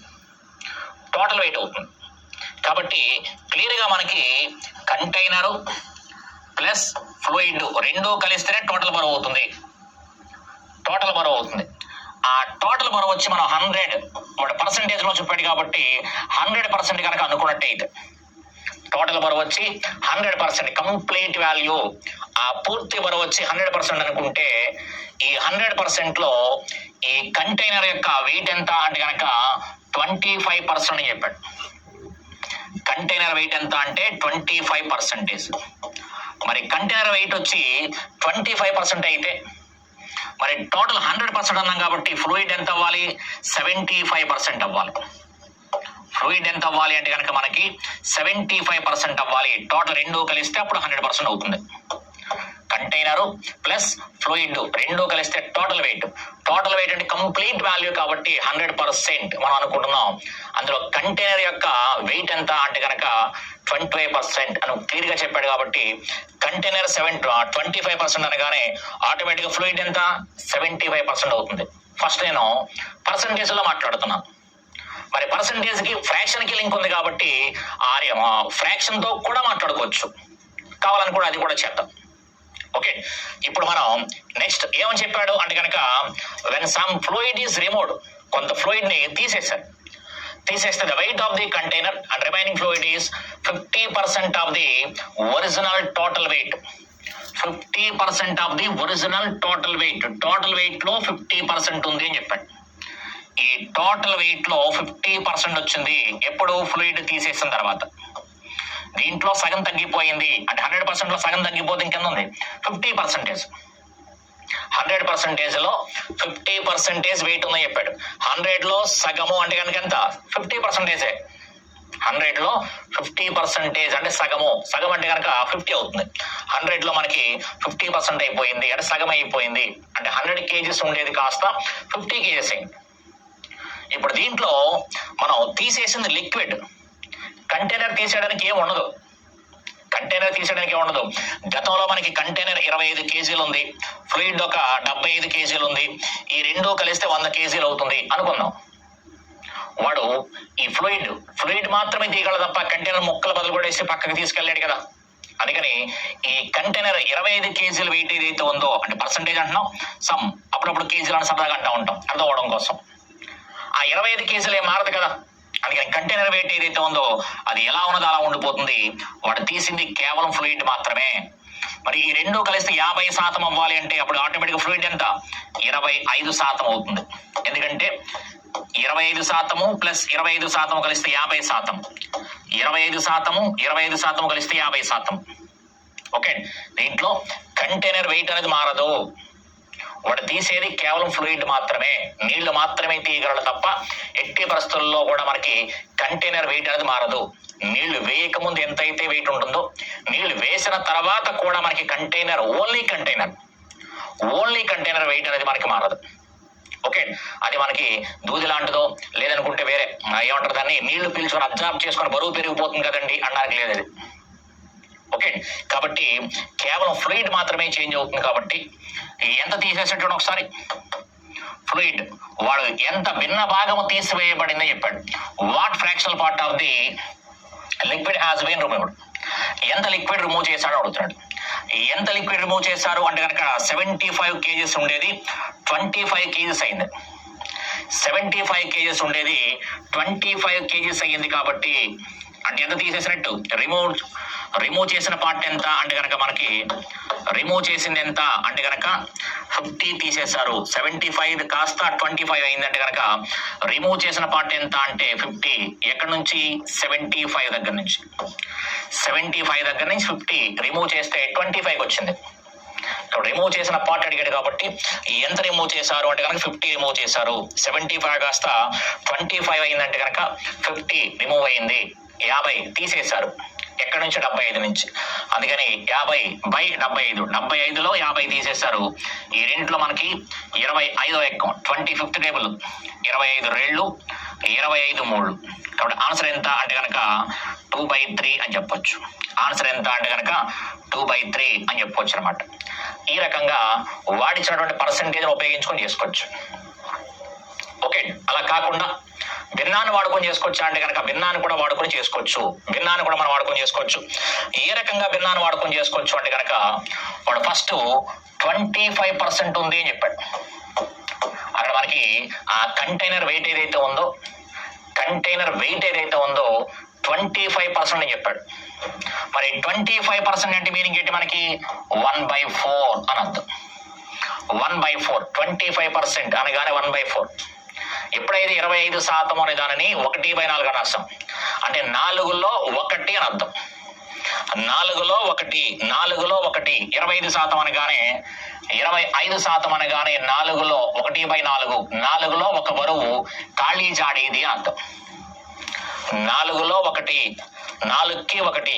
కాబట్టి క్లియర్ గా మనకి కంటైనరు ప్లస్ ఫ్లూయిడ్ రెండు కలిస్తేనే టోటల్ బరువు అవుతుంది. ఆ టోటల్ బరువు వచ్చి మనం 100 పర్సెంటేజ్ లో చెప్పాడు కాబట్టి 100% కనుక అనుకున్నట్టయితే టోటల్ బరువు వచ్చి 100%, కంప్లీట్ వాల్యూ, ఆ పూర్తి బరువు వచ్చి 100% అనుకుంటే ఈ 100% లో ఈ కంటైనర్ యొక్క వెయిట్ ఎంత అంటే కనుక 25% అని చెప్పాడు. కంటైనర్ వెయిట్ ఎంత అంటే 25%. మరి కంటైనర్ వెయిట్ వచ్చి 25% అయితే మరి టోటల్ 100% అన్నాం కాబట్టి ఫ్లూయిడ్ ఎంత అవ్వాలి? 75% అవ్వాలి. ఫ్లూయిడ్ ఎంత అవ్వాలి అంటే కనుక మనకి 75% అవ్వాలి. టోటల్ రెండు కలిస్తే అప్పుడు 100% అవుతుంది. కంటైనరు ప్లస్ ఫ్లూయిడ్ రెండు కలిస్తే టోటల్ వెయిట్ అంటే కంప్లీట్ వాల్యూ కాబట్టి 100% మనం అనుకుంటున్నాం. అందులో కంటైనర్ యొక్క వెయిట్ ఎంత అంటే కనుక 25% అని క్లియర్ గా చెప్పాడు కాబట్టి కంటైనర్ 25% అనగానే ఆటోమేటిక్ గా ఫ్లూయిడ్ ఎంత? 75% అవుతుంది. ఫస్ట్ నేను పర్సంటేజ్ లో మాట్లాడుతున్నాను. మరి పర్సంటేజ్ కి ఫ్రాక్షన్ కి లింక్ ఉంది కాబట్టి ఫ్రాక్షన్ తో కూడా మాట్లాడుకోవచ్చు. కావాలని కూడా అది కూడా చేద్దాం. ఓకే, ఇప్పుడు మనం నెక్స్ట్ ఏమని చెప్పాడు అంటే కనుక when some fluid is removed, కొంత ఫ్లూయిడ్ ని తీసేస్తే the weight of the container and remaining fluid is 50% of the original total weight. 50% of the original total weight లో 50% ఉంది అని చెప్పాడు. ఈ టోటల్ వెయిట్ లో 50% వచ్చింది ఎప్పుడు? ఫ్లూయిడ్ తీసేసిన తర్వాత. దీంట్లో సగం తగ్గిపోయింది అంటే 100% లో సగం తగ్గిపోతే ఇంకెంత ఉంది? 50%. 100% లో 50% వెయిట్ ఉందని చెప్పాడు. 100 లో సగము అంటే కనుక ఎంత? 50%. 100 లో 50% అంటే సగం అంటే కనుక 50 అవుతుంది. 100 లో మనకి 50% అయిపోయింది అంటే సగం అయిపోయింది. అంటే 100 kgs ఉండేది కాస్త 50 kgs అయింది. ఇప్పుడు దీంట్లో మనం తీసేసింది లిక్విడ్. కంటైనర్ తీసేయడానికి ఏం ఉండదు. గతంలో మనకి కంటైనర్ 25 kgs ఉంది, ఫ్లూయిడ్ ఒక 75 kgs ఉంది. ఈ రెండు కలిస్తే 100 kgs అవుతుంది అనుకుందాం. వాడు ఈ ఫ్లూయిడ్ మాత్రమే తీయగలదు తప్ప కంటైనర్ ముక్కలు బదులు కూడా వేసి పక్కకి తీసుకెళ్ళాడు కదా. అందుకని ఈ కంటైనర్ 25 kgs వెయిట్ ఏదైతే ఉందో అంటే పర్సంటేజ్ అంటున్నాం, సమ్ అప్పుడప్పుడు కేజీలు అని సరదాగా అంటూ ఉంటాం అర్థం అవడం కోసం. ఆ 25 kgs ఏం మారదు కదా. అందుకని కంటైనర్ వెయిట్ ఏదైతే ఉందో అది ఎలా ఉన్నదో అలా ఉండిపోతుంది. వాడు తీసింది కేవలం ఫ్లూయిడ్ మాత్రమే. మరి ఈ రెండు కలిస్తే 50% అవ్వాలి అంటే అప్పుడు ఆటోమేటిక్ ఫ్లూయిడ్ ఎంత? 25% అవుతుంది. ఎందుకంటే 25% ప్లస్ 25% కలిస్తే 50%. 25% కలిస్తే 50%. ఓకే, దీంట్లో కంటైనర్ వెయిట్ అనేది మారదు. వాడు తీసేది కేవలం ఫ్లూయిడ్ మాత్రమే, నీళ్లు మాత్రమే తీయగలడు తప్ప ఎట్టి పరిస్థితుల్లో కూడా మనకి కంటైనర్ వెయిట్ అనేది మారదు. నీళ్లు వేయక ముందు ఎంతైతే వెయిట్ ఉంటుందో నీళ్లు వేసిన తర్వాత కూడా మనకి కంటైనర్ ఓన్లీ కంటైనర్ వెయిట్ అనేది మనకి మారదు. ఓకే, అది మనకి దూది లాంటిదో లేదనుకుంటే వేరే ఏమంటారు దాన్ని నీళ్లు పీల్చుకొని అబ్జర్వ్ చేసుకొని బరువు పెరిగిపోతుంది కదండి అన్నానికి లేదు అది. ఓకే, కాబట్టి కేవలం ఫ్లూయిడ్ మాత్రమే చేంజ్ అవుతుంది. కాబట్టి ఎంత తీసేసేటప్పుడు ఒకసారి ఫ్లూయిడ్ వాడు ఎంత భిన్న భాగము తీసివేయబడిందని చెప్పాడు. What fractional part of the liquid has been removed. ఎంత లిక్విడ్ రిమూవ్ చేశాడో అడుగుతున్నాడు. ఎంత లిక్విడ్ రిమూవ్ చేశారు అంటే కనుక 75 kgs ఉండేది 25 kgs అయింది. 75 kgs ఉండేది 25 kgs అయ్యింది. కాబట్టి అంటే ఎంత తీసేసినట్టు? రిమూవ్ చేసిన పార్ట్ ఎంత అంటే కనుక మనకి రిమూవ్ చేసింది ఎంత అంటే కనుక 50 తీసేశారు. 75 కాస్త 25 అయిందంటే కనుక రిమూవ్ చేసిన పార్ట్ ఎంత అంటే 50. ఎక్కడి నుంచి? 75 దగ్గర నుంచి. 75 దగ్గర నుంచి 50 రిమూవ్ చేస్తే 25కి వచ్చింది. రిమూవ్ చేసిన పార్ట్ అడిగాడు కాబట్టి ఎంత రిమూవ్ చేశారు అంటే కనుక 50 రిమూవ్ చేశారు. 75 కాస్త 25 అయిందంటే కనుక 50 రిమూవ్ అయింది. 50 తీసేశారు. ఎక్కడి నుంచి? 75 నుంచి. అందుకని 50/75. 75లో 50 తీసేశారు. ఈ రెంట్లో మనకి 25 ఎక్కం 25th టేబుల్. 25 2 25 3. కాబట్టి ఆన్సర్ ఎంత అంటే కనుక 2/3 అని చెప్పొచ్చు. ఆన్సర్ ఎంత అంటే కనుక 2/3 అని చెప్పొచ్చు అనమాట. ఈ రకంగా వాడిచ్చినటువంటి పర్సంటేజ్ ఉపయోగించుకొని చేసుకోవచ్చు. ఓకే, అలా కాకుండా భిన్నాన్ని వాడుకొని చేసుకోవచ్చు అంటే కనుక భిన్నాన్ని కూడా వాడుకొని చేసుకోవచ్చు. భిన్నాన్ని కూడా మనం వాడుకొని చేసుకోవచ్చు. ఏ రకంగా భిన్నాన్ని వాడుకొని చేసుకోవచ్చు అంటే కనుక వాడు ఫస్ట్ 25% ఉంది అని చెప్పాడు. అక్కడ మనకి ఆ కంటైనర్ వెయిట్ ఏదైతే ఉందో 25% అని చెప్పాడు. మరి 25% అంటే మీనింగ్ ఏంటి? మనకి 1/4 అని అర్థం. 1/4 25% అనగానే 1/4. ఎప్పుడైతే 25% అనే దానిని 1/4 అని అర్థం. అంటే 4లో 1 అని అర్థం. 4లో 1 25% అనగానే 25% అనగానే 4లో 1/4. 4లో 1 బరువు ఖాళీ జాడీది అని అర్థం. 4లో 1 4కి 1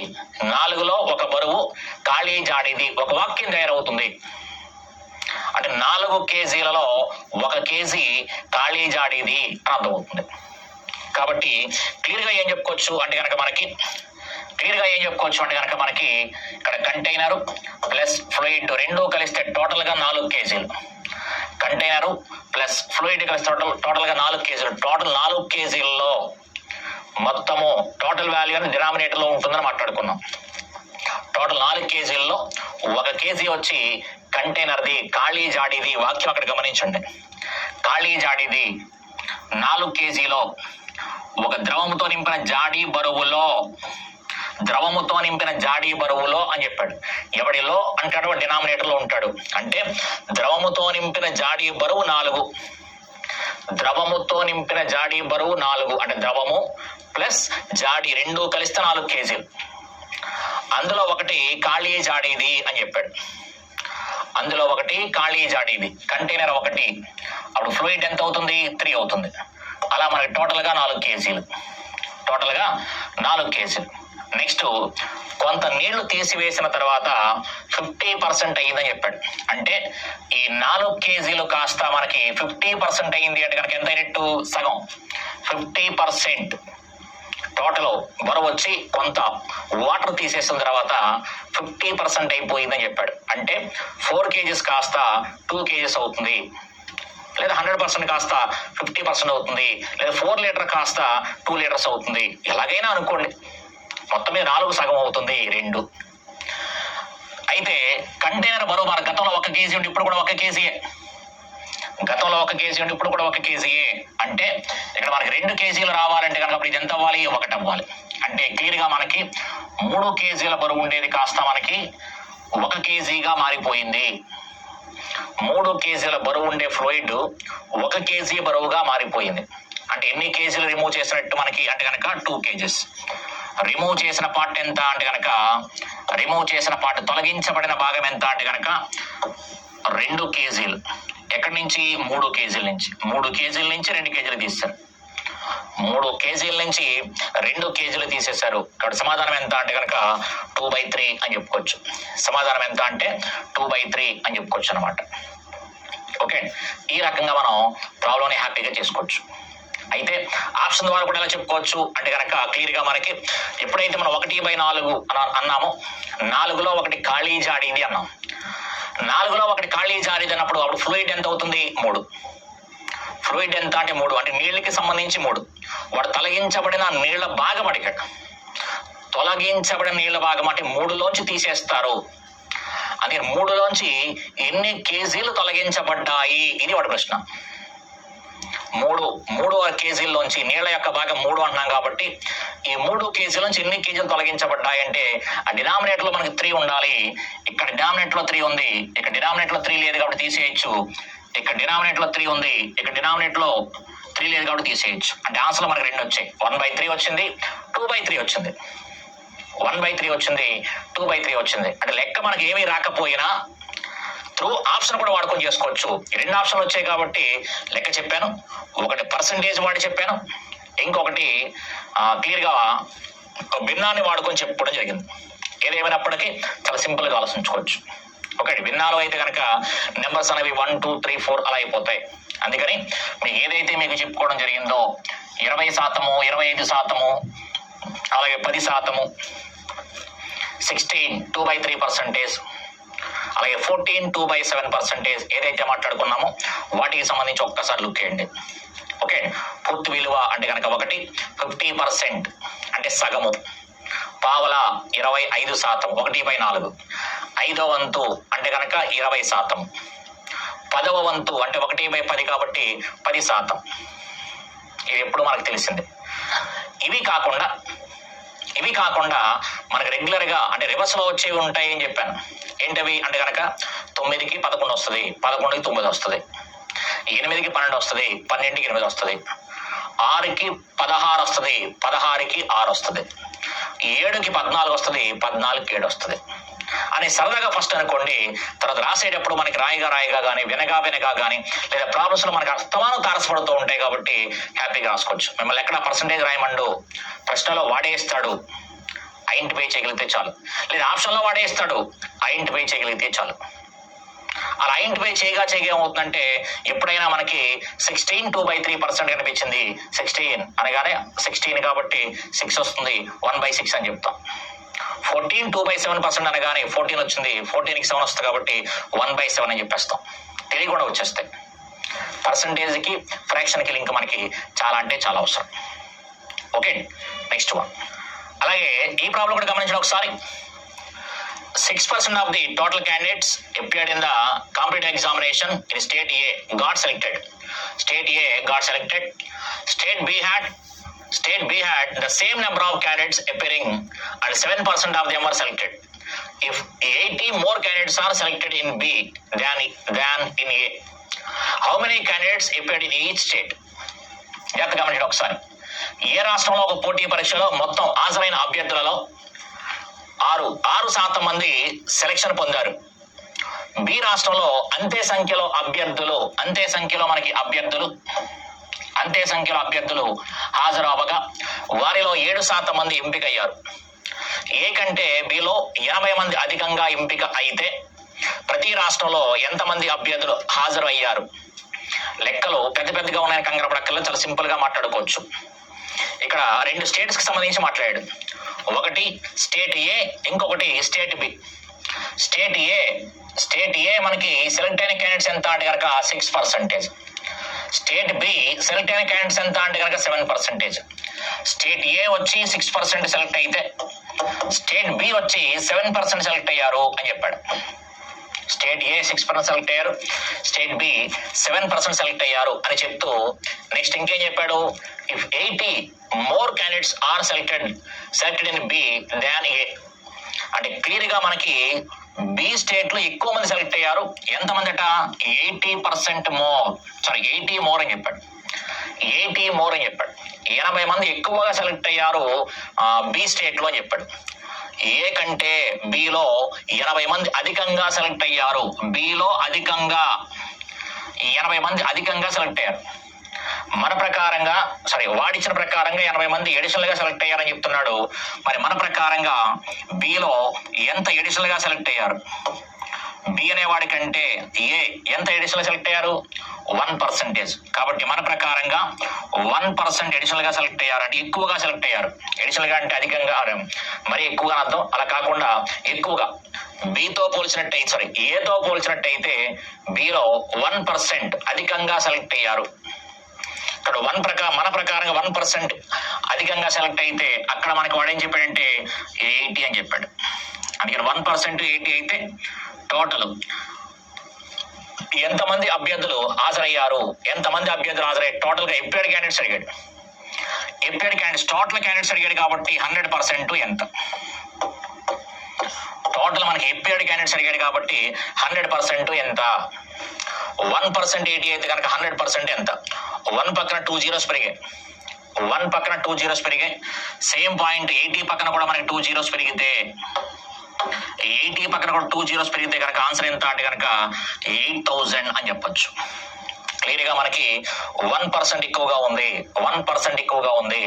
4లో 1 బరువు ఖాళీ జాడీది ఒక వాక్యం తయారవుతుంది. అంటే 4 kgలలో 1 kg ఖాళీ జాడీది అని అర్థమవుతుంది. కాబట్టి క్లియర్గా ఏం చెప్పుకోవచ్చు అంటే కనుక మనకి ఇక్కడ కంటైనరు ప్లస్ ఫ్లూయిడ్ రెండు కలిస్తే టోటల్గా 4 kg. కంటైనరు ప్లస్ ఫ్లూయిడ్ కలిస్తే టోటల్గా 4 kg. టోటల్ 4 kgలలో మొత్తము టోటల్ వాల్యూ అని డినామినేటర్లో ఉంటుందని మాట్లాడుకున్నాం. టోటల్ 4 kgలలో 1 kg వచ్చి కంటైనర్ది ఖాళీ జాడీది. వాక్యం అక్కడ గమనించండి. ఖాళీ జాడీది 4 kgలో ఒక ద్రవముతో నింపిన జాడీ బరువులో అని చెప్పాడు. ఎవడిలో అంటాడు? డినామినేటర్లో ఉంటాడు. అంటే ద్రవముతో నింపిన జాడీ బరువు 4. ద్రవముతో నింపిన జాడీ బరువు 4 అంటే ద్రవము ప్లస్ జాడీ రెండు కలిస్తే 4 kg. అందులో 1 ఖాళీ జాడీది అని చెప్పాడు. అందులో 1 ఖాళీ జాడీది. కంటైనర్ 1 అప్పుడు ఫ్లూయిడ్ ఎంత అవుతుంది? 3 అవుతుంది. అలా మనకి టోటల్గా 4 kg. టోటల్గా 4 kg. నెక్స్ట్ కొంత నీళ్లు తీసివేసిన తర్వాత 50% అయ్యిందని చెప్పాడు. అంటే ఈ 4 kgలు కాస్త మనకి 50% అయ్యింది అంటే కనుక ఎంత అయినట్టు? సగం. 50% టోటల్ బరువు వచ్చి కొంత వాటర్ తీసేసిన తర్వాత 50% అయిపోయిందని చెప్పాడు. అంటే 4 kgs కాస్త 2 kgs అవుతుంది. లేదా 100% కాస్త 50% అవుతుంది. లేదా 4 లీటర్ కాస్త 2 లీటర్స్ అవుతుంది. ఎలాగైనా అనుకోండి, మొత్తం మీద 4 సగం అవుతుంది 2. అయితే కంటైనర్ బరువు మన గతంలో 1 kg ఉండి ఇప్పుడు కూడా 1 kgయే. గతంలో 1 kg ఉండి ఇప్పుడు కూడా 1 kgయే. అంటే ఇక్కడ మనకి 2 kgలు రావాలంటే కనుక అప్పుడు ఇది ఎంత అవ్వాలి? 1 అవ్వాలి. అంటే క్లియర్గా మనకి 3 kgల బరువు ఉండేది కాస్త మనకి 1 kgగా మారిపోయింది. 3 kgల బరువు ఉండే ఫ్లూయిడ్ 1 kg బరువుగా మారిపోయింది. అంటే ఎన్ని కేజీలు రిమూవ్ చేసినట్టు మనకి అంటే కనుక 2 kgs. రిమూవ్ చేసిన పార్ట్ ఎంత అంటే కనుక రిమూవ్ చేసిన పార్ట్ తొలగించబడిన భాగం ఎంత అంటే కనుక 2 kgలు. ఎక్కడి నుంచి? 3 kgల నుంచి. 3 kgల నుంచి 2 kgలు తీస్తారు. 3 kgల నుంచి 2 kgలు తీసేశారు. ఇక్కడ సమాధానం ఎంత అంటే కనుక 2/3 అని చెప్పుకోవచ్చు. సమాధానం ఎంత అంటే 2/3 అని చెప్పుకోవచ్చు అనమాట. ఓకే, ఈ రకంగా మనం ప్రాబ్లంని హ్యాపీగా చేసుకోవచ్చు. అయితే ఆప్షన్ ద్వారా కూడా ఎలా చెప్పుకోవచ్చు అంటే కనుక క్లియర్గా మనకి ఎప్పుడైతే మనం 1/4 అన్నామో 4లో 1 ఖాళీ జాడీది అన్నాం. 4లో 1 ఖాళీ జాడీది అన్నప్పుడు అప్పుడు ఫ్లూయిడ్ ఎంత అవుతుంది? 3. ఫ్లూయిడ్ ఎంత అంటే 3, అంటే నీళ్ళకి సంబంధించి 3. వాడు తొలగించబడిన నీళ్ల భాగం అడిగాడు. తొలగించబడిన నీళ్ల భాగం అంటే 3లోంచి తీసేస్తారు. అది 3లోంచి ఎన్ని కేజీలు తొలగించబడ్డాయి, ఇది వాడి ప్రశ్న. 3 కేజీల్లోంచి నీళ్ల యొక్క భాగం 3 అంటున్నాం కాబట్టి ఈ 3 కేజీల నుంచి ఎన్ని కేజీలు తొలగించబడ్డాయి అంటే ఆ డినామినేటర్ లో మనకి 3 ఉండాలి. ఇక్కడ డినామినేటర్ లో 3 ఉంది, ఇక్కడ డినామినేటర్ లో 3 లేదు కాబట్టి తీసేయచ్చు. ఇక్కడ డినామినేటర్ లో 3 ఉంది, ఇక్కడ డినామినేటర్ లో 3 లేదు కాబట్టి తీసేయచ్చు. అంటే ఆన్సర్ మనకి 2 వచ్చాయి. 1/3 వచ్చింది, 2/3 వచ్చింది. 1/3 వచ్చింది, 2/3 వచ్చింది. అంటే లెక్క మనకి ఏమీ రాకపోయినా త్రూ ఆప్షన్ కూడా వాడుకొని చేసుకోవచ్చు. 2 ఆప్షన్లు వచ్చాయి కాబట్టి లెక్క చెప్పాను. ఒకటి పర్సంటేజ్ వాడి చెప్పాను, ఇంకొకటి క్లియర్గా భిన్నాన్ని వాడుకొని చెప్పుకోవడం జరిగింది. ఏదేమైనప్పటికీ చాలా సింపుల్గా ఆలోచించుకోవచ్చు. ఒకటి భిన్నాలు అయితే కనుక నెంబర్స్ అనేవి 1, 2, 3, 4 అలా అయిపోతాయి. అందుకని మీకు ఏదైతే మీకు చెప్పుకోవడం జరిగిందో 20%, 25%, అలాగే 10%, 16 2/3%, అలాగే 14 2/7% ఏదైతే మాట్లాడుకున్నామో వాటికి సంబంధించి ఒక్కసారి లుక్ చేయండి. ఓకే, పూర్తి విలువ అంటే కనుక 1, 50% అంటే సగము, పావల 25%, 1/4, 5వ వంతు అంటే కనుక 20%, 10వ వంతు అంటే 1/10 కాబట్టి 10%. ఇది ఎప్పుడు మనకు తెలిసిందే. ఇవి కాకుండా మనకు రెగ్యులర్గా అంటే రివర్స్లో వచ్చేవి ఉంటాయి అని చెప్పాను. ఏంటవి అంటే కనుక 9కి 11 వస్తుంది, 11కి 9 వస్తుంది, 8కి 12 వస్తుంది, 12కి 8 వస్తుంది, 6కి 16 వస్తుంది, 16కి 6 వస్తుంది, 7కి 14 వస్తుంది, 14కి 7 వస్తుంది అని సరదాగా ఫస్ట్ అనుకోండి. తర్వాత రాసేటప్పుడు మనకి రాయిగా కానీ వినగా కానీ లేదా ప్రాబ్లమ్స్ లో మనకి అస్తమానం తారసపడుతూ ఉంటాయి కాబట్టి హ్యాపీగా రాసుకోవచ్చు. మిమ్మల్ని ఎక్కడ పర్సంటేజ్ రాయమండు, ప్రశ్నలో వాడేస్తాడు, ఐడెంటిఫై చేయగలిగితే చాలు. లేదా ఆప్షన్లో వాడేస్తాడు, ఐడెంటిఫై చేయగలిగితే చాలు. అలా ఐడెంటిఫై చేయగా ఏమవుతుందంటే ఎప్పుడైనా మనకి 16 2/3% కనిపించింది, 16 అనగానే 16 కాబట్టి 6 వస్తుంది, 1/6 అని చెప్తాం. 14 2/7% అనగానే 14 వచ్చింది, 14కి 7 వస్తుంది కాబట్టి 1/7 అని చెప్పేస్తాం. తెలియకుండా వచ్చేస్తాయి. పర్సంటేజ్కి ఫ్రాక్షన్కి లింక్ మనకి చాలా అంటే చాలా అవసరం. Okay, next one. అలాగే ఈ ప్రాబ్లం కూడా గమనించండి ఒకసారి. 6% of the total candidates appeared in the competitive examination in State A got selected. State A got selected. State B had the same number of candidates appearing and 7% of them were selected. If 80 more candidates are selected in B than in A, how many candidates appeared in each state? జాగ్రత్తగా గమనించండి ఒకసారి. ఏ రాష్ట్రంలో ఒక పోటీ పరీక్షలో మొత్తం హాజరైన అభ్యర్థులలో 6% మంది సెలక్షన్ పొందారు. బి రాష్ట్రంలో అంతే సంఖ్యలో హాజరు అవ్వగా వారిలో 7% మంది ఎంపికయ్యారు. ఏ కంటే బిలో 80 మంది అధికంగా ఎంపిక అయితే ప్రతి రాష్ట్రంలో ఎంతమంది అభ్యర్థులు హాజరు అయ్యారు? లెక్కలు పెద్దగా ఉన్నాయని కంగారు పడక్కర్లేదు, చాలా సింపుల్ గా మాట్లాడుకోవచ్చు. ఇక్కడ 2 స్టేట్స్ కి సంబంధించి మాట్లాడాడు. ఒకటి స్టేట్ ఏ, ఇంకొకటి స్టేట్ బి. స్టేట్ ఏ మనకి సెలెక్ట్ అయిన క్యాండిడేట్స్ ఎంత అంటే కనుక 6%. స్టేట్ బి సెలెక్ట్ అయిన క్యాండిడేట్స్ ఎంత అంటే కనుక 7%. స్టేట్ ఏ వచ్చి 6% సెలెక్ట్ అయితే స్టేట్ బి వచ్చి 7% సెలెక్ట్ అయ్యారు అని చెప్పాడు. స్టేట్ ఏ 6% సెలెక్ట్ అయ్యారు, స్టేట్ బి 7% సెలెక్ట్ అయ్యారు అని చెప్తూ నెక్స్ట్ ఇంకేం చెప్పాడు? If 80 more candidates are selected in B than A, అంటే క్లియర్ గా మనకి బి స్టేట్ లో ఎక్కువ మంది సెలెక్ట్ అయ్యారు. ఎంతమంది అట? 80% మోర్ అని చెప్పాడు. 80 మంది ఎక్కువగా సెలెక్ట్ అయ్యారు బి స్టేట్ లో అని చెప్పాడు. ఏ కంటే బిలో 80 మంది అధికంగా సెలెక్ట్ అయ్యారు. బిలో 80 మంది అధికంగా సెలెక్ట్ అయ్యారు. వాడిచ్చిన ప్రకారంగా 80 మంది ఎడిషనల్ గా సెలెక్ట్ అయ్యారని చెప్తున్నాడు. మరి మన ప్రకారంగా బిలో ఎంత ఎడిషనల్ గా సెలెక్ట్ అయ్యారు? బి అనేవాడి కంటే ఏ ఎంత ఎడిషనల్ సెలెక్ట్ అయ్యారు? 1%. కాబట్టి మన ప్రకారంగా 1% ఎడిషనల్ గా సెలెక్ట్ అయ్యారు, అంటే ఎక్కువగా సెలెక్ట్ అయ్యారు. ఎడిషనల్ గా అంటే అధికంగా, మరి ఎక్కువగా అర్థం. అలా కాకుండా ఎక్కువగా ఏతో పోల్చినట్టయితే బిలో 1% అధికంగా సెలెక్ట్ అయ్యారు. అక్కడ మన ప్రకారంగా 1% అధికంగా సెలెక్ట్ అయితే అక్కడ మనకి వాడు ఏం చెప్పాడంటే 80 అని చెప్పాడు. అందుకని 1% 80 అయితే టోటల్ ఎంతమంది అభ్యర్థులు హాజరయ్యారు, టోటల్ గా ఎప్లాయిడ్ క్యాండిడేట్స్ అడిగాడు. టోటల్ క్యాండిడేట్స్ అడిగాడు కాబట్టి 100% ఎంత, టోటల్ మనకి ఎప్లాయిడ్ క్యాండిడేట్స్ అడిగాడు కాబట్టి 100% ఎంత. 1% 80 అయితే కనుక 100% ఎంత. 1 పక్కన 2 zeros పెరిగాయి. సేమ్ పాయింట్ 80 పక్కన కూడా మనకి 2 zeros పెరిగితే 80 పక్కన కూడా 2 zeros పెరిగితే కనుక ఆన్సర్ ఎంత అంటే కనుక 8000 అని చెప్పొచ్చు. క్లియర్ గా మనకి 1% ఎక్కువగా ఉంది.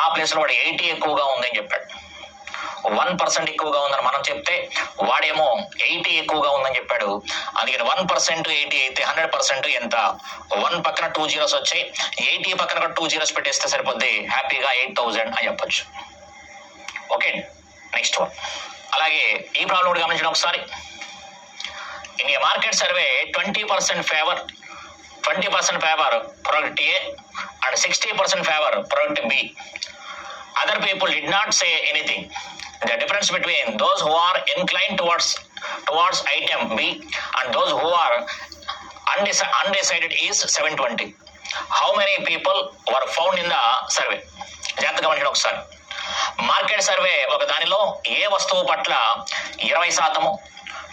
ఆ ప్లేస్ లో వాడు 80 ఎక్కువగా ఉంది అని చెప్పాడు. 1% ఎక్కువగా ఉందని మనం చెప్తే వాడేమో 80 ఎక్కువగా ఉందని చెప్పాడు. అందుకని 1% 80 అయితే 100% ఎంత. 1 పక్కన 2 zeros వచ్చాయి, 80 పక్కన కూడా 2 zeros పెట్టేస్తే సరిపోద్ది, హ్యాపీగా 8000 అని చెప్పొచ్చు. Okay, next one. అలాగే ఈ ప్రాబ్లం కూడా గమనించడం ఒకసారి. In a market survey 20% favour product A and 60% favor product B. Other people did not say anything. The difference between those who are inclined towards item B and those who are undecided is 720. How many people were found in the survey? జాగ్రత్తగా గమనించండి ఒకసారి. Market survey ఒక దానిలో ఏ వస్తువు పట్ల 20%,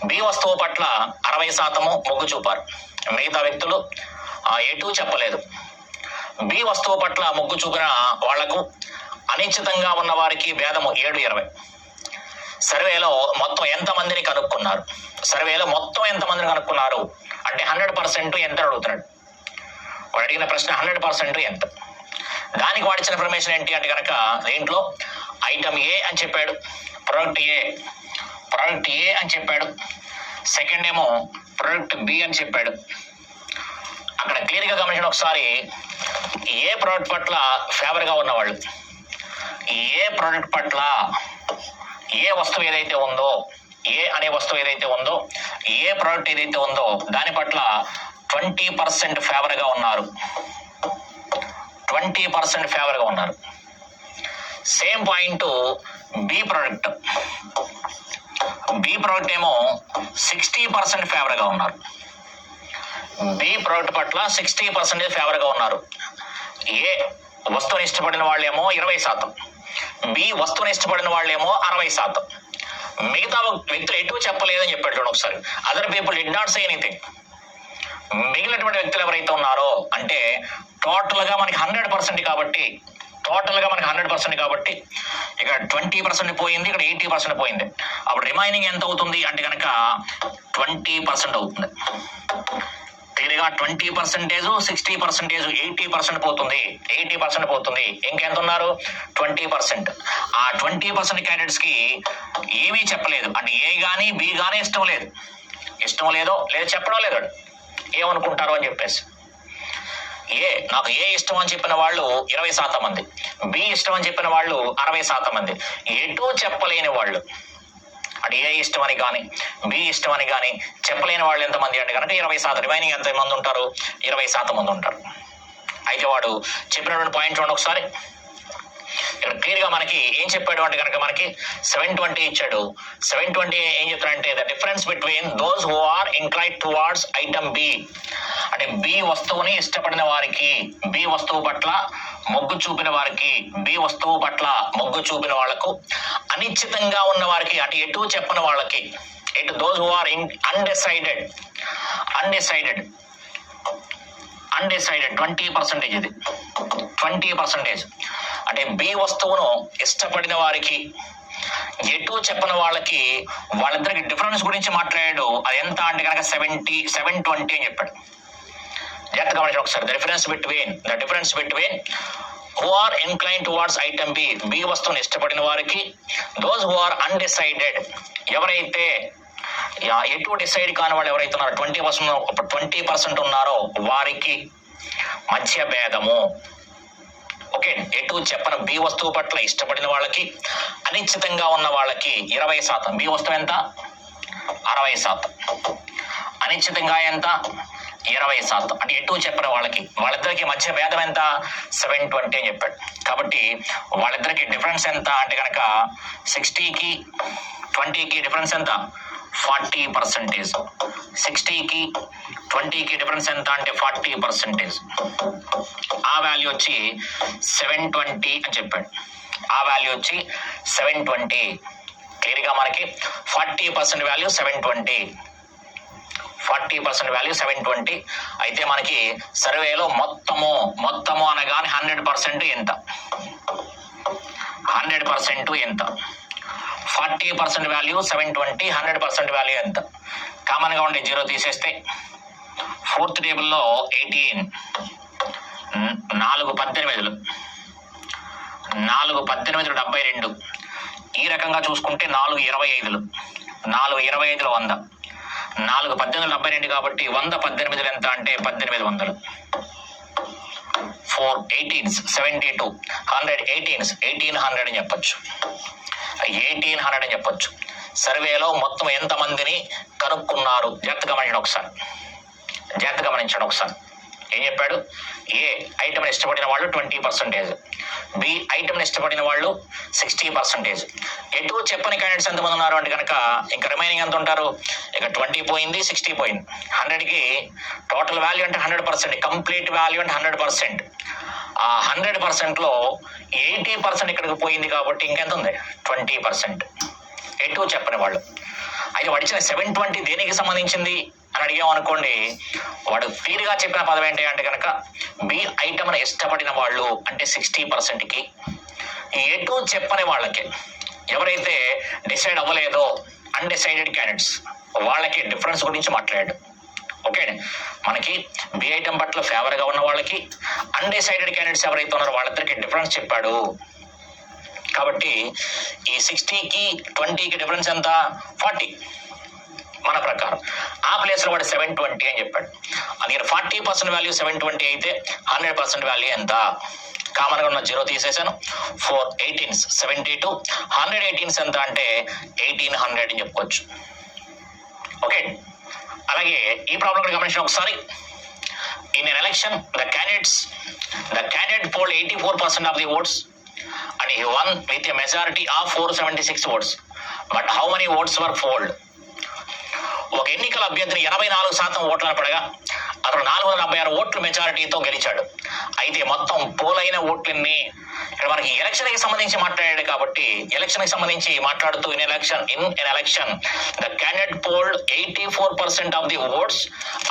B వస్తువు పట్ల 60% మొగ్గు చూపారు. మిగతా వ్యక్తులు ఎటు చెప్పలేదు. బి వస్తువు పట్ల మొగ్గు చూపిన వాళ్లకు అనిశ్చితంగా ఉన్న వారికి భేదము 7-20. సర్వేలో మొత్తం ఎంతమందిని కనుక్కున్నారు అంటే 100% ఎంత అడుగుతున్నాడు. వాడు అడిగిన ప్రశ్న 100% ఎంత. దానికి వాడిచిన ఇన్ఫర్మేషన్ ఏంటి అంటే కనుక దీంట్లో ఐటమ్ ఏ అని చెప్పాడు, ప్రొడక్ట్ ఏ అని చెప్పాడు. సెకండ్ ఏమో ప్రొడక్ట్ బి అని చెప్పాడు. అక్కడ క్లియర్ గా గమనించండి ఒకసారి. ఏ ప్రోడక్ట్ పట్ల ఫేవర్ గా ఉన్నవాళ్ళు, ఏ ప్రోడక్ట్ పట్ల ఏ వస్తువు ఏదైతే ఉందో, ఏ అనే వస్తువు ఏదైతే ఉందో, ఏ ప్రోడక్ట్ ఏదైతే ఉందో దాని పట్ల 20% ఫేవర్ గా ఉన్నారు. 20% ఫేవర్ గా ఉన్నారు. సేమ్ పాయింట్ బి ప్రోడక్ట్ ఏమో 60% ఫేవర్ గా ఉన్నారు. బి ప్రోడక్ట్ పట్ల 60% ఫేవర్ గా ఉన్నారు. ఏ వస్తువుని ఇష్టపడిన వాళ్ళేమో 20%, బి వస్తువుని ఇష్టపడిన వాళ్ళేమో 60%. మిగతా వ్యక్తులు ఎటు చెప్పలేదని చెప్పాడు చూడండి ఒకసారి. Other people did not say anything. మిగిలినటువంటి వ్యక్తులు ఎవరైతే ఉన్నారో అంటే టోటల్ గా మనకి 100% కాబట్టి ఇక్కడ 20% పోయింది, ఇక్కడ 80% పోయింది. అప్పుడు రిమైనింగ్ ఎంత అవుతుంది అంటే కనుక 20% అవుతుంది. క్లియర్గా 20%, 60%, 80% పోతుంది. 80% పోతుంది. ఇంకెంత ఉన్నారు? 20%. ఆ 20% క్యాండిడేట్స్ కి ఏమీ చెప్పలేదు అంటే ఏ గానీ బి గానీ ఇష్టం లేదో లేదా చెప్పడం లేదు. ఏమనుకుంటారు అని చెప్పేసి నాకు ఏ ఇష్టం అని చెప్పిన వాళ్ళు 20% మంది, బి ఇష్టం అని చెప్పిన వాళ్ళు 60% మంది, ఎటు చెప్పలేని వాళ్ళు అంటే ఏ ఇష్టం అని కానీ బి ఇష్టం అని కానీ చెప్పలేని వాళ్ళు ఎంతమంది అంటే కనుక 20%. రిమైనింగ్ ఎంత మంది ఉంటారు? 20% మంది ఉంటారు. అయితే వాడు చెప్పినటువంటి పాయింట్ చూడండి ఒకసారి. ఇక్కడ క్లియర్ గా మనకి ఏం చెప్పాడు అంటే కనుక మనకి 720 ఇచ్చాడు. 720 ఏం చెప్తాడంటే the difference between those who are inclined towards item B అంటే బి వస్తువుని ఇష్టపడిన వారికి, బి వస్తువు పట్ల మొగ్గు చూపిన వారికి, బి వస్తువు పట్ల మొగ్గు చూపిన వాళ్లకు, అనిశ్చితంగా ఉన్న వారికి అంటే ఎటు చెప్పని వాళ్ళకి, ఎటు దోస్ హూ ఆర్ అన్డిసైడెడ్ 20% ఇది 20% అంటే బి వస్తువును ఇష్టపడిన వారికి, ఎటు చెప్పని వాళ్ళకి, వాళ్ళిద్దరికి డిఫరెన్స్ గురించి మాట్లాడాడు. అది ఎంత అంటే కనుక 720 అని చెప్పాడు. జాగ్రత్తగా గమనించండి ఒకసారి. The difference between who are incline towards item B, B వస్తువుని ఇష్టపడిన వారికి, దోస్ హూ ఆర్ అన్డిసైడెడ్ ఎవరైతే ఎటు డిసైడ్ కాని వాళ్ళు ఎవరైతే ఉన్నారో 20% ఉన్నారో వారికి మధ్య భేదము. ఓకే, ఎటు చెప్పని బి వస్తువు పట్ల ఇష్టపడిన వాళ్ళకి, అనిశ్చితంగా ఉన్న వాళ్ళకి 20%. బి వస్తువు ఎంత? 60%. అనిశ్చితంగా ఎంత? 20%. అంటే ఎటు చెప్పిన వాళ్ళిద్దరికి మధ్య భేదం ఎంత? 720 అని చెప్పాడు. కాబట్టి వాళ్ళిద్దరికి డిఫరెన్స్ ఎంత అంటే కనుక 60కి 20కి డిఫరెన్స్ ఎంత? 40%. 60కి 20కి డిఫరెన్స్ ఎంత అంటే 40%. ఆ వాల్యూ వచ్చి 720 అని చెప్పాడు. ఆ వాల్యూ వచ్చి 720. క్లియర్గా మనకి 40% వాల్యూ 720. 40% వాల్యూ 720. అయితే మనకి సర్వేలో మొత్తము అనగానే 100% ఎంత? 100% ఎంత? 40% వాల్యూ 720, 100% వాల్యూ ఎంత? కామన్గా ఉండే 0 తీసేస్తే 4th టేబుల్లో 18, 4 18, 4 18 72. ఈ రకంగా చూసుకుంటే 4 25, 4 25 100, 4 18 72 కాబట్టి 100 18 ఎంత అంటే 1800. 4 18s 72, 100 18s 1800 అని చెప్పొచ్చు. 1800 అని చెప్పొచ్చు. సర్వేలో మొత్తం ఎంతమందిని కనుక్కున్నారు జాగ్రత్తగా గమనించండి ఒకసారి. ఏం చెప్పాడు? ఏ ఐటమ్ ఇష్టపడిన వాళ్ళు 20%, బి ఐటమ్ ఇష్టపడిన వాళ్ళు 60%. ఎటు చెప్పని క్యాండిడేట్స్ ఎంతమంది ఉన్నారు అంటే కనుక ఇంకా రిమైనింగ్ ఎంత ఉంటారు? ఇక 20 పోయింది, 60 పోయింది. 100కి టోటల్ వాల్యూ అంటే 100%, కంప్లీట్ వాల్యూ అంటే 100%. ఆ 100%లో 80% ఇక్కడికి పోయింది కాబట్టి ఇంకెంత ఉంది? 20%. ఎటు చెప్పని వాళ్ళు. అయితే వాడు ఇచ్చిన 720 దేనికి సంబంధించింది అని అడిగామనుకోండి, వాడు క్లియర్గా చెప్పిన పదం ఏంటి అంటే కనుక బి ఐటమ్ని ఇష్టపడిన వాళ్ళు అంటే 60%కి, ఎటు చెప్పని వాళ్ళకి, ఎవరైతే డిసైడ్ అవ్వలేదో అన్డిసైడెడ్ క్యాండిడేట్స్ వాళ్ళకి డిఫరెన్స్ గురించి మాట్లాడాడు. ఓకే, మనకి బి ఐటమ్ పట్ల ఫేవర్గా ఉన్న వాళ్ళకి, అన్డిసైడెడ్ క్యాండిడేట్స్ ఎవరైతే ఉన్నారో వాళ్ళిద్దరికి డిఫరెన్స్ చెప్పాడు. కాబట్టి ఈ 60కి 20కి డిఫరెన్స్ ఎంత? 40 మన ప్రకారం. ఆ ప్లేస్లో వాడు 720 అని చెప్పాడు. అందుకని 40% వాల్యూ 720 అయితే 100% వాల్యూ ఎంత? కామన్గా ఉన్న 0 తీసేసాను. 4 18s 72, 100 18s ఎంత అంటే 1800 అని చెప్పుకోవచ్చు. ఓకే, అలాగే ఈ ప్రాబ్లం గమనించిన ఒకసారి. In an election, the candidate polled 84% of the votes and he won with a majority of 476 votes. But how many votes were polled? ఒక ఎన్నికల అభ్యర్థిని 84% ఓట్లను పడగా అతను 476 ఓట్ల మెజారిటీతో గెలిచాడు. అయితే మొత్తం పోలైన ఓట్లన్నీ ఇక్కడ మనకి ఎలక్షన్కి సంబంధించి మాట్లాడాడు కాబట్టి ఎలక్షన్కి సంబంధించి మాట్లాడుతూ in election the candidate polled 84% of the votes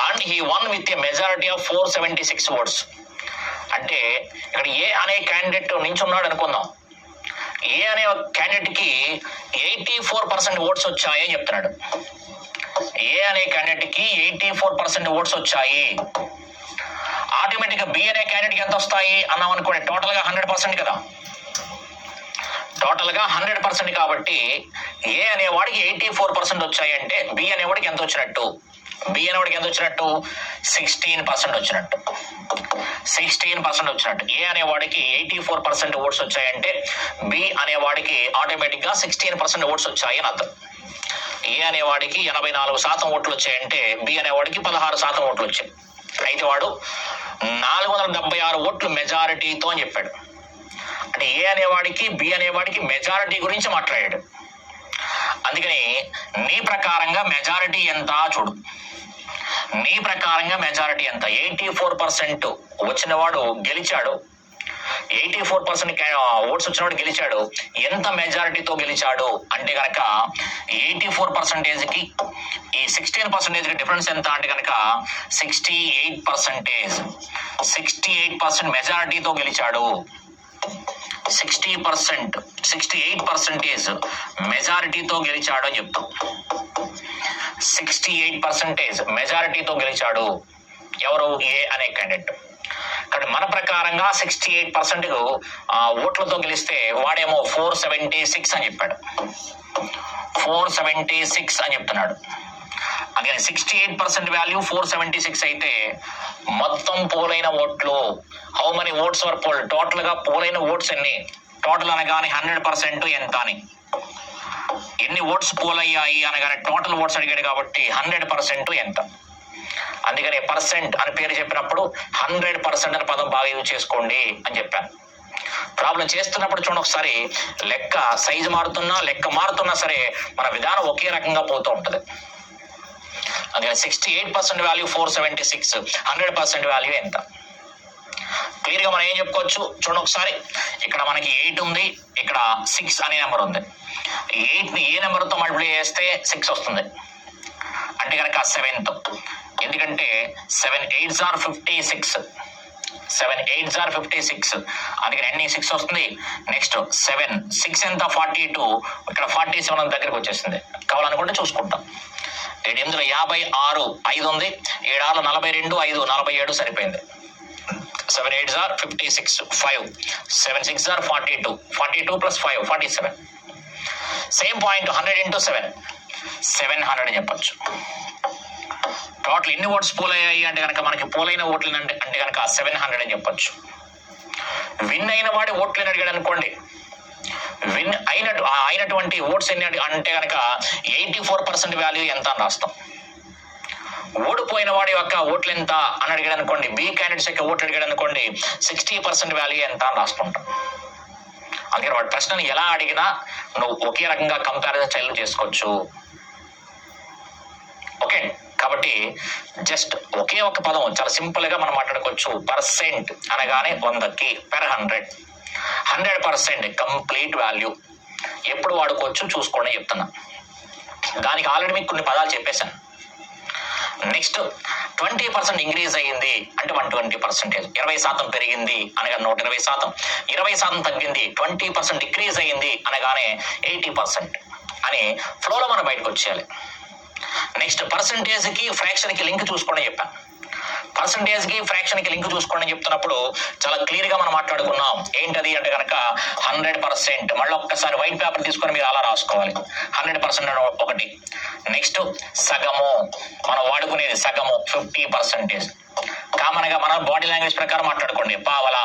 and he won with a majority of 476 votes. అంటే ఇక్కడ ఏ అనే క్యాండిడేట్ నించున్నాడు అనుకుందాం. ఏ అనే క్యాండిడేట్కి 84% ఓట్స్ వచ్చాయని చెప్తున్నాడు. ఏ అనే క్యాండిడేట్కి 84% ఓట్స్ వచ్చాయి. ఆటోమేటిక్గా బి అనే క్యాండిడేట్కి ఎంత వస్తాయి అన్నాం అనుకోండి, టోటల్గా 100% కదా. టోటల్గా 100% కాబట్టి ఏ అనేవాడికి 84% వచ్చాయి అంటే బి అనేవాడికి ఎంత వచ్చినట్టు? బి అనేవాడికి ఎంత వచ్చినట్టు? 16% వచ్చినట్టు. 16% వచ్చినట్టు. ఏ అనేవాడికి 84% ఓట్స్ వచ్చాయంటే బి అనేవాడికి ఆటోమేటిక్గా 16% ఓట్స్ వచ్చాయి అని అర్థం. ఏ అనేవాడికి 84% ఓట్లు వచ్చాయంటే బి అనేవాడికి 16% ఓట్లు వచ్చాయి. అయితే వాడు 476 ఓట్లు మెజారిటీతో అని చెప్పాడు. అంటే ఏ అనేవాడికి బి అనేవాడికి మెజారిటీ గురించి మాట్లాడాడు. అందుకని నీ ప్రకారంగా మెజారిటీ ఎంత చూడు. నీ ప్రకారంగా మెజారిటీ ఎంత? 84% వచ్చినవాడు గెలిచాడు. 84% ఓట్స్ వచ్చినవాడు గెలిచాడు. ఎంత మెజారిటీతో గెలిచాడు అంటే కనుక 84%కి ఈ 16%కి డిఫరెన్స్ ఎంత అంటే కనుక 68%. 68% మెజారిటీతో గెలిచాడు. 68% మెజారిటీతో గెలిచాడు అని చెప్తాం. 68% మెజారిటీతో గెలిచాడు ఎవరు? ఏ అనే క్యాండిడేట్. కానీ మన ప్రకారంగా 68% ఓట్లతో గెలిస్తే వాడేమో 476 అని చెప్పాడు. 476 అని చెప్తున్నాడు. అందుకని 68% వాల్యూ 476 అయితే మొత్తం పోలైన ఓట్లు how many votes were poll, టోటల్గా పోలైన ఓట్స్ ఎన్ని? టోటల్ అనగానే 100% ఎంత అని, ఎన్ని ఓట్స్ పోల్ అయ్యాయి అనగానే టోటల్ ఓట్స్ అడిగాడు కాబట్టి 100% ఎంత? అందుకని పర్సెంట్ అని పేరు చెప్పినప్పుడు 100% అనే పదం బాగా యూజ్ చేసుకోండి అని చెప్పాను. ప్రాబ్లం చేస్తున్నప్పుడు చూడండి ఒకసారి, లెక్క సైజు మారుతున్నా లెక్క మారుతున్నా సరే మన విధానం ఒకే రకంగా పోతూ ఉంటుంది. అందుకని 68% వాల్యూ 476, 100% వాల్యూ ఎంత? క్లియర్ గా మనం ఏం చెప్పుకోవచ్చు చూడండి ఒకసారి. ఇక్కడ మనకి 8 ఉంది, ఇక్కడ 6 అనే నెంబర్ ఉంది. 8ని ఏ నెంబర్తో మల్టిప్లై చేస్తే 6 వస్తుంది అంటే కనుక 7తో. ఎందుకంటే 7 8s are 56, 7 8s are 56, అందుకని ఎండింగ్ 6 వస్తుంది. నెక్స్ట్ 7 6 ఎంత 42, ఇక్కడ 47 దగ్గరికి వచ్చేసింది. కావాలనుకుంటే చూసుకుంటాం. 7 8 56, 5 ఉంది, 7 6 42, 5 47 సరిపోయింది. 7 8s are 56, 5 7 6s are 42, 42 plus 5 47. Same point 100 into 7 700 చెప్పచ్చు. టోటల్ ఎన్ని ఓట్స్ పోల్ అయ్యాయి అంటే కనుక మనకి పోలైన ఓట్లు అంటే కనుక 700 అని చెప్పచ్చు. విన్ అయిన వాడి ఓట్లు అడిగాడు అనుకోండి, విన్ అయినటువంటి ఓట్స్ ఎన్ని అంటే కనుక 84% వాల్యూ ఎంత అని రాస్తాం. ఓడిపోయిన వాడి యొక్క ఓట్లు ఎంత అని అడిగాడు అనుకోండి, బి క్యాండిడేట్స్ యొక్క ఓట్లు అడిగాడు అనుకోండి, 60% వాల్యూ ఎంత అని రాసుకుంటాం. అందుకని వాడి ప్రశ్నను ఎలా అడిగినా నువ్వు ఒకే రకంగా కంపారిజన్ చైల్డ్ చేసుకోవచ్చు. ఓకే, కాబట్టి జస్ట్ ఒకే ఒక పదం చాలా సింపుల్ గా మనం మాట్లాడుకోవచ్చు. పర్సెంట్ అనగానే 100కి per 100, 100% కంప్లీట్ వాల్యూ ఎప్పుడు వాడుకోవచ్చు చూసుకోండి చెప్తున్నా. దానికి ఆల్రెడీ మీకు కొన్ని పదాలు చెప్పేశాను. నెక్స్ట్ 20% ఇంక్రీజ్ అయ్యింది అంటే 120%, 20% పెరిగింది అనగా 120%, 20% తగ్గింది 20% డిక్రీజ్ అయ్యింది అనగానే 80% అని ఫ్లోలో మనం బయటకు వచ్చేయాలి. నెక్స్ట్ పర్సంటేజ్ కి ఫ్రాక్షన్ కి లింక్ చూసుకోండి చెప్పాను. పర్సంటేజ్ కి ఫ్రాక్షన్ కి లింక్ చూసుకోండి చెప్తున్నప్పుడు చాలా క్లియర్ గా మనం మాట్లాడుకున్నాం. ఏంటది అంటే కనుక 100%. మళ్ళీ ఒక్కసారి వైట్ పేపర్ తీసుకొని మీరు అలా రాసుకోవాలి. 100% ఒకటి. నెక్స్ట్ సగము, మనం వాడుకునేది సగము 50%. కామన్ గా మన బాడీ లాంగ్వేజ్ ప్రకారం మాట్లాడుకోండి. పావల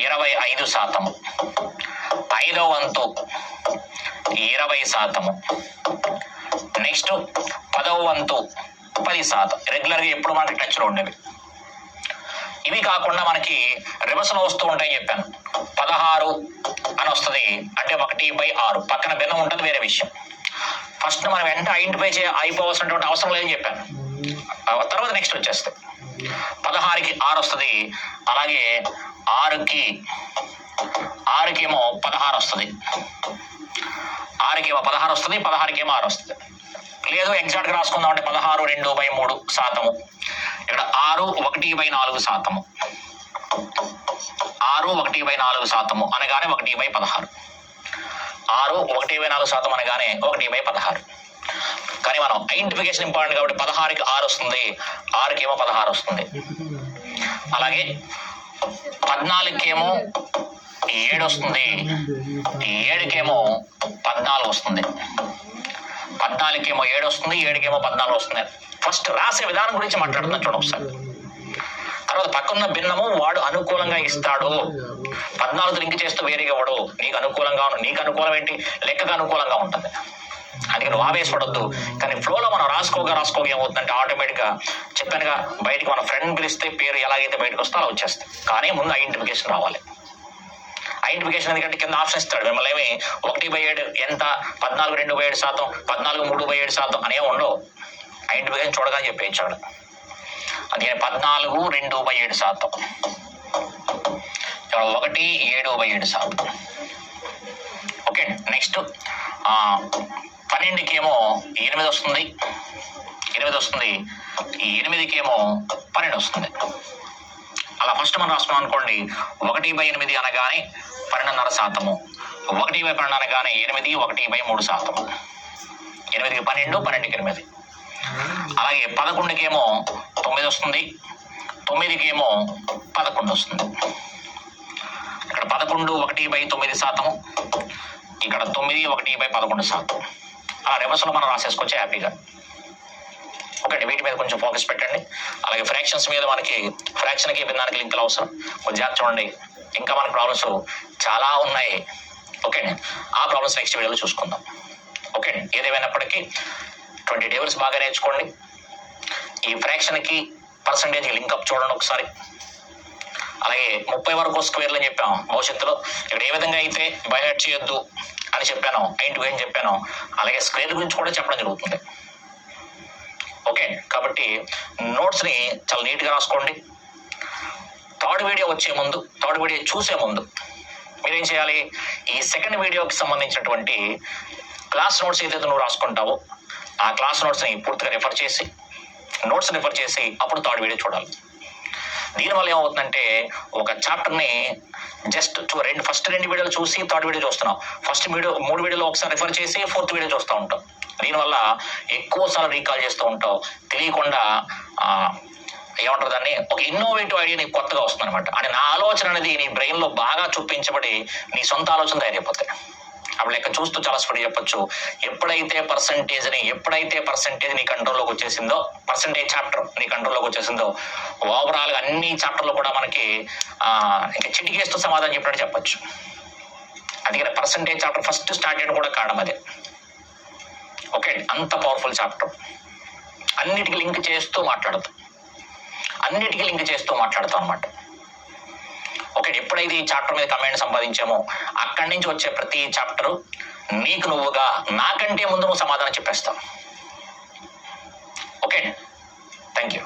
25%, 5వ వంతు 20%, నెక్స్ట్ 10వ వంతు 10%. రెగ్యులర్ గా ఎప్పుడు మనకి టచ్ లో ఉండేవి. ఇవి కాకుండా మనకి రివర్స్ లో వస్తూ ఉంటాయని చెప్పాను. 16 అని వస్తుంది అంటే 1/6. పక్కన భిన్నం ఉంటుంది, వేరే విషయం. ఫస్ట్ మనం వెంట ఐడెంటిఫై అయిపోవాల్సినటువంటి అవసరం లేదని చెప్పాను. తర్వాత నెక్స్ట్ వచ్చేస్తాయి. 16కి 6 వస్తుంది, అలాగే 6కి ఏమో 16 వస్తుంది, 6కి ఏమో 16 వస్తుంది, 16కి ఏమో 6 వస్తుంది. లేదు ఎగ్జాక్ట్ గా రాసుకుందాం అంటే 16 2/3%. ఇక్కడ 6 1/4%, 6 1/4% అనగానే 1/16, 6 1/4% అనగానే 1/16. కానీ మనం ఐడెంటిఫికేషన్ ఇంపార్టెంట్ కాబట్టి 16కి 6 వస్తుంది, 6కి ఏమో 16 వస్తుంది. అలాగే 14కి ఏమో 7 వస్తుంది, 7కి ఏమో 14 వస్తుంది. 14కి ఏమో 7 వస్తుంది, 7కి ఏమో 14 వస్తుంది. ఫస్ట్ రాసే విధానం గురించి మాట్లాడుతున్నాను చూడండి ఒకసారి. తర్వాత పక్కన్న భిన్నము వాడు అనుకూలంగా ఇస్తాడు. 14తో లింక్ చేస్తూ వేరేగా వాడు నీకు అనుకూలం ఏంటి, లెక్కగా అనుకూలంగా ఉంటుంది. అందుకే నువ్వు ఆవేశపడొద్దు. కానీ ఫ్లోలో మనం రాసుకోగా ఏమవుతుందంటే ఆటోమేటిక్ గా చెప్పానుగా, బయటకు మన ఫ్రెండ్ పిలిస్తే పేరు ఎలాగైతే బయటకు వస్తో అలా వచ్చేస్తాయి. కానీ ముందు ఐడెంటిఫికేషన్ రావాలి. ఐడెంటిఫికేషన్ ఎందుకంటే కింద ఆప్షన్ ఇస్తాడు. మిమ్మల్ని ఏమి 1/7 ఎంత, 14 2/7%, 14 3/7% అనేవి ఉండవు. ఐడెంటిఫికేషన్ చూడగానే చెప్పేయించాడు. అందుకని 14 2/7%, 1 7/7%. ఓకే, నెక్స్ట్ 12కి ఏమో 8 వస్తుంది, 8కి ఏమో 12 వస్తుంది. అలా ఫస్ట్ మనం రాసుకున్నాం అనుకోండి. 1/8 అనగానే 12.5%, 1/12 అనగానే 8 1/3%, 8కి 12, 12కి 8. అలాగే 11కి ఏమో 9 వస్తుంది, 9కి ఏమో 11 వస్తుంది. ఇక్కడ 11 1/9%, ఇక్కడ 9 1/11%. అలా రివర్స్ లో మనం రాసేసుకోవచ్చు హ్యాపీగా. ఒకటి వీటి మీద కొంచెం ఫోకస్ పెట్టండి. అలాగే ఫ్రాక్షన్స్ మీద మనకి ఫ్రాక్షన్కి భిన్నానికి లింకులు అవసరం. కొంచెం జాగ్రత్త చూడండి, ఇంకా మన ప్రాబ్లమ్స్ చాలా ఉన్నాయి. ఓకే, ఆ ప్రాబ్లమ్స్ నెక్స్ట్ వీడియోలో చూసుకుందాం. ఓకే, ఏదేమైనప్పటికీ 20 టేబుల్స్ బాగా నేర్చుకోండి. ఈ ఫ్రాక్షన్కి పర్సంటేజ్కి లింకప్ చూడండి ఒకసారి. అలాగే 30 వరకు స్క్వేర్లు అని చెప్పాము భవిష్యత్తులో. ఇక్కడ ఏ విధంగా అయితే బైహెడ్ చేయొద్దు అని చెప్పాను, ఇంటూ ఏం చెప్పాను, అలాగే స్క్వేర్ గురించి కూడా చెప్పడం జరుగుతుంది. ఓకే, కాబట్టి నోట్స్ని చాలా నీట్గా రాసుకోండి. థర్డ్ వీడియో వచ్చే ముందు, థర్డ్ వీడియో చూసే ముందు మీరేం చేయాలి, ఈ సెకండ్ వీడియోకి సంబంధించినటువంటి క్లాస్ నోట్స్ ఏదైతే నువ్వు రాసుకుంటావో ఆ క్లాస్ నోట్స్ని పూర్తిగా రిఫర్ చేసి, నోట్స్ రిఫర్ చేసి అప్పుడు థర్డ్ వీడియో చూడాలి. దీనివల్ల ఏమవుతుందంటే ఒక చాప్టర్ని జస్ట్ ఫస్ట్ 2 వీడియోలు చూసి థర్డ్ వీడియో చూస్తున్నాం, ఫస్ట్ 3 వీడియోలు ఒకసారి రిఫర్ చేసి 4th వీడియో చూస్తూ ఉంటాం. దీనివల్ల ఎక్కువసార్లు రీకాల్ చేస్తూ ఉంటావు, తెలియకుండా ఏమంటారు దాన్ని, ఒక ఇన్నోవేటివ్ ఐడియా నీకు కొత్తగా వస్తుంది అనమాట. అంటే నా ఆలోచన అనేది నీ బ్రెయిన్లో బాగా చూపించబడి నీ సొంత ఆలోచన తయారైపోతాయి. అప్పుడు లెక్క చూస్తూ చాలా స్పీడ్ చెప్పొచ్చు. ఎప్పుడైతే పర్సంటేజ్ నీ కంట్రోల్లోకి వచ్చేసిందో, పర్సంటేజ్ చాప్టర్ నీ కంట్రోల్లోకి వచ్చేసిందో, ఓవరాల్గా అన్ని చాప్టర్లు కూడా మనకి ఇంకా చిటికేస్తూ సమాధానం చెప్పినట్టు చెప్పొచ్చు. అందుకని పర్సంటేజ్ చాప్టర్ ఫస్ట్ స్టార్ట్ చేయడం కూడా కారణం అదే. ఓకే, అంత పవర్ఫుల్ చాప్టర్. అన్నిటికీ లింక్ చేస్తూ మాట్లాడతాం అనమాట. ఓకే, ఎప్పుడైతే ఈ చాప్టర్ మీద కమాండ్ సంపాదించామో అక్కడి నుంచి వచ్చే ప్రతి చాప్టరు నీకు నువ్వుగా నాకంటే ముందు నువ్వు సమాధానం చెప్పేస్తావు. Okay, thank you.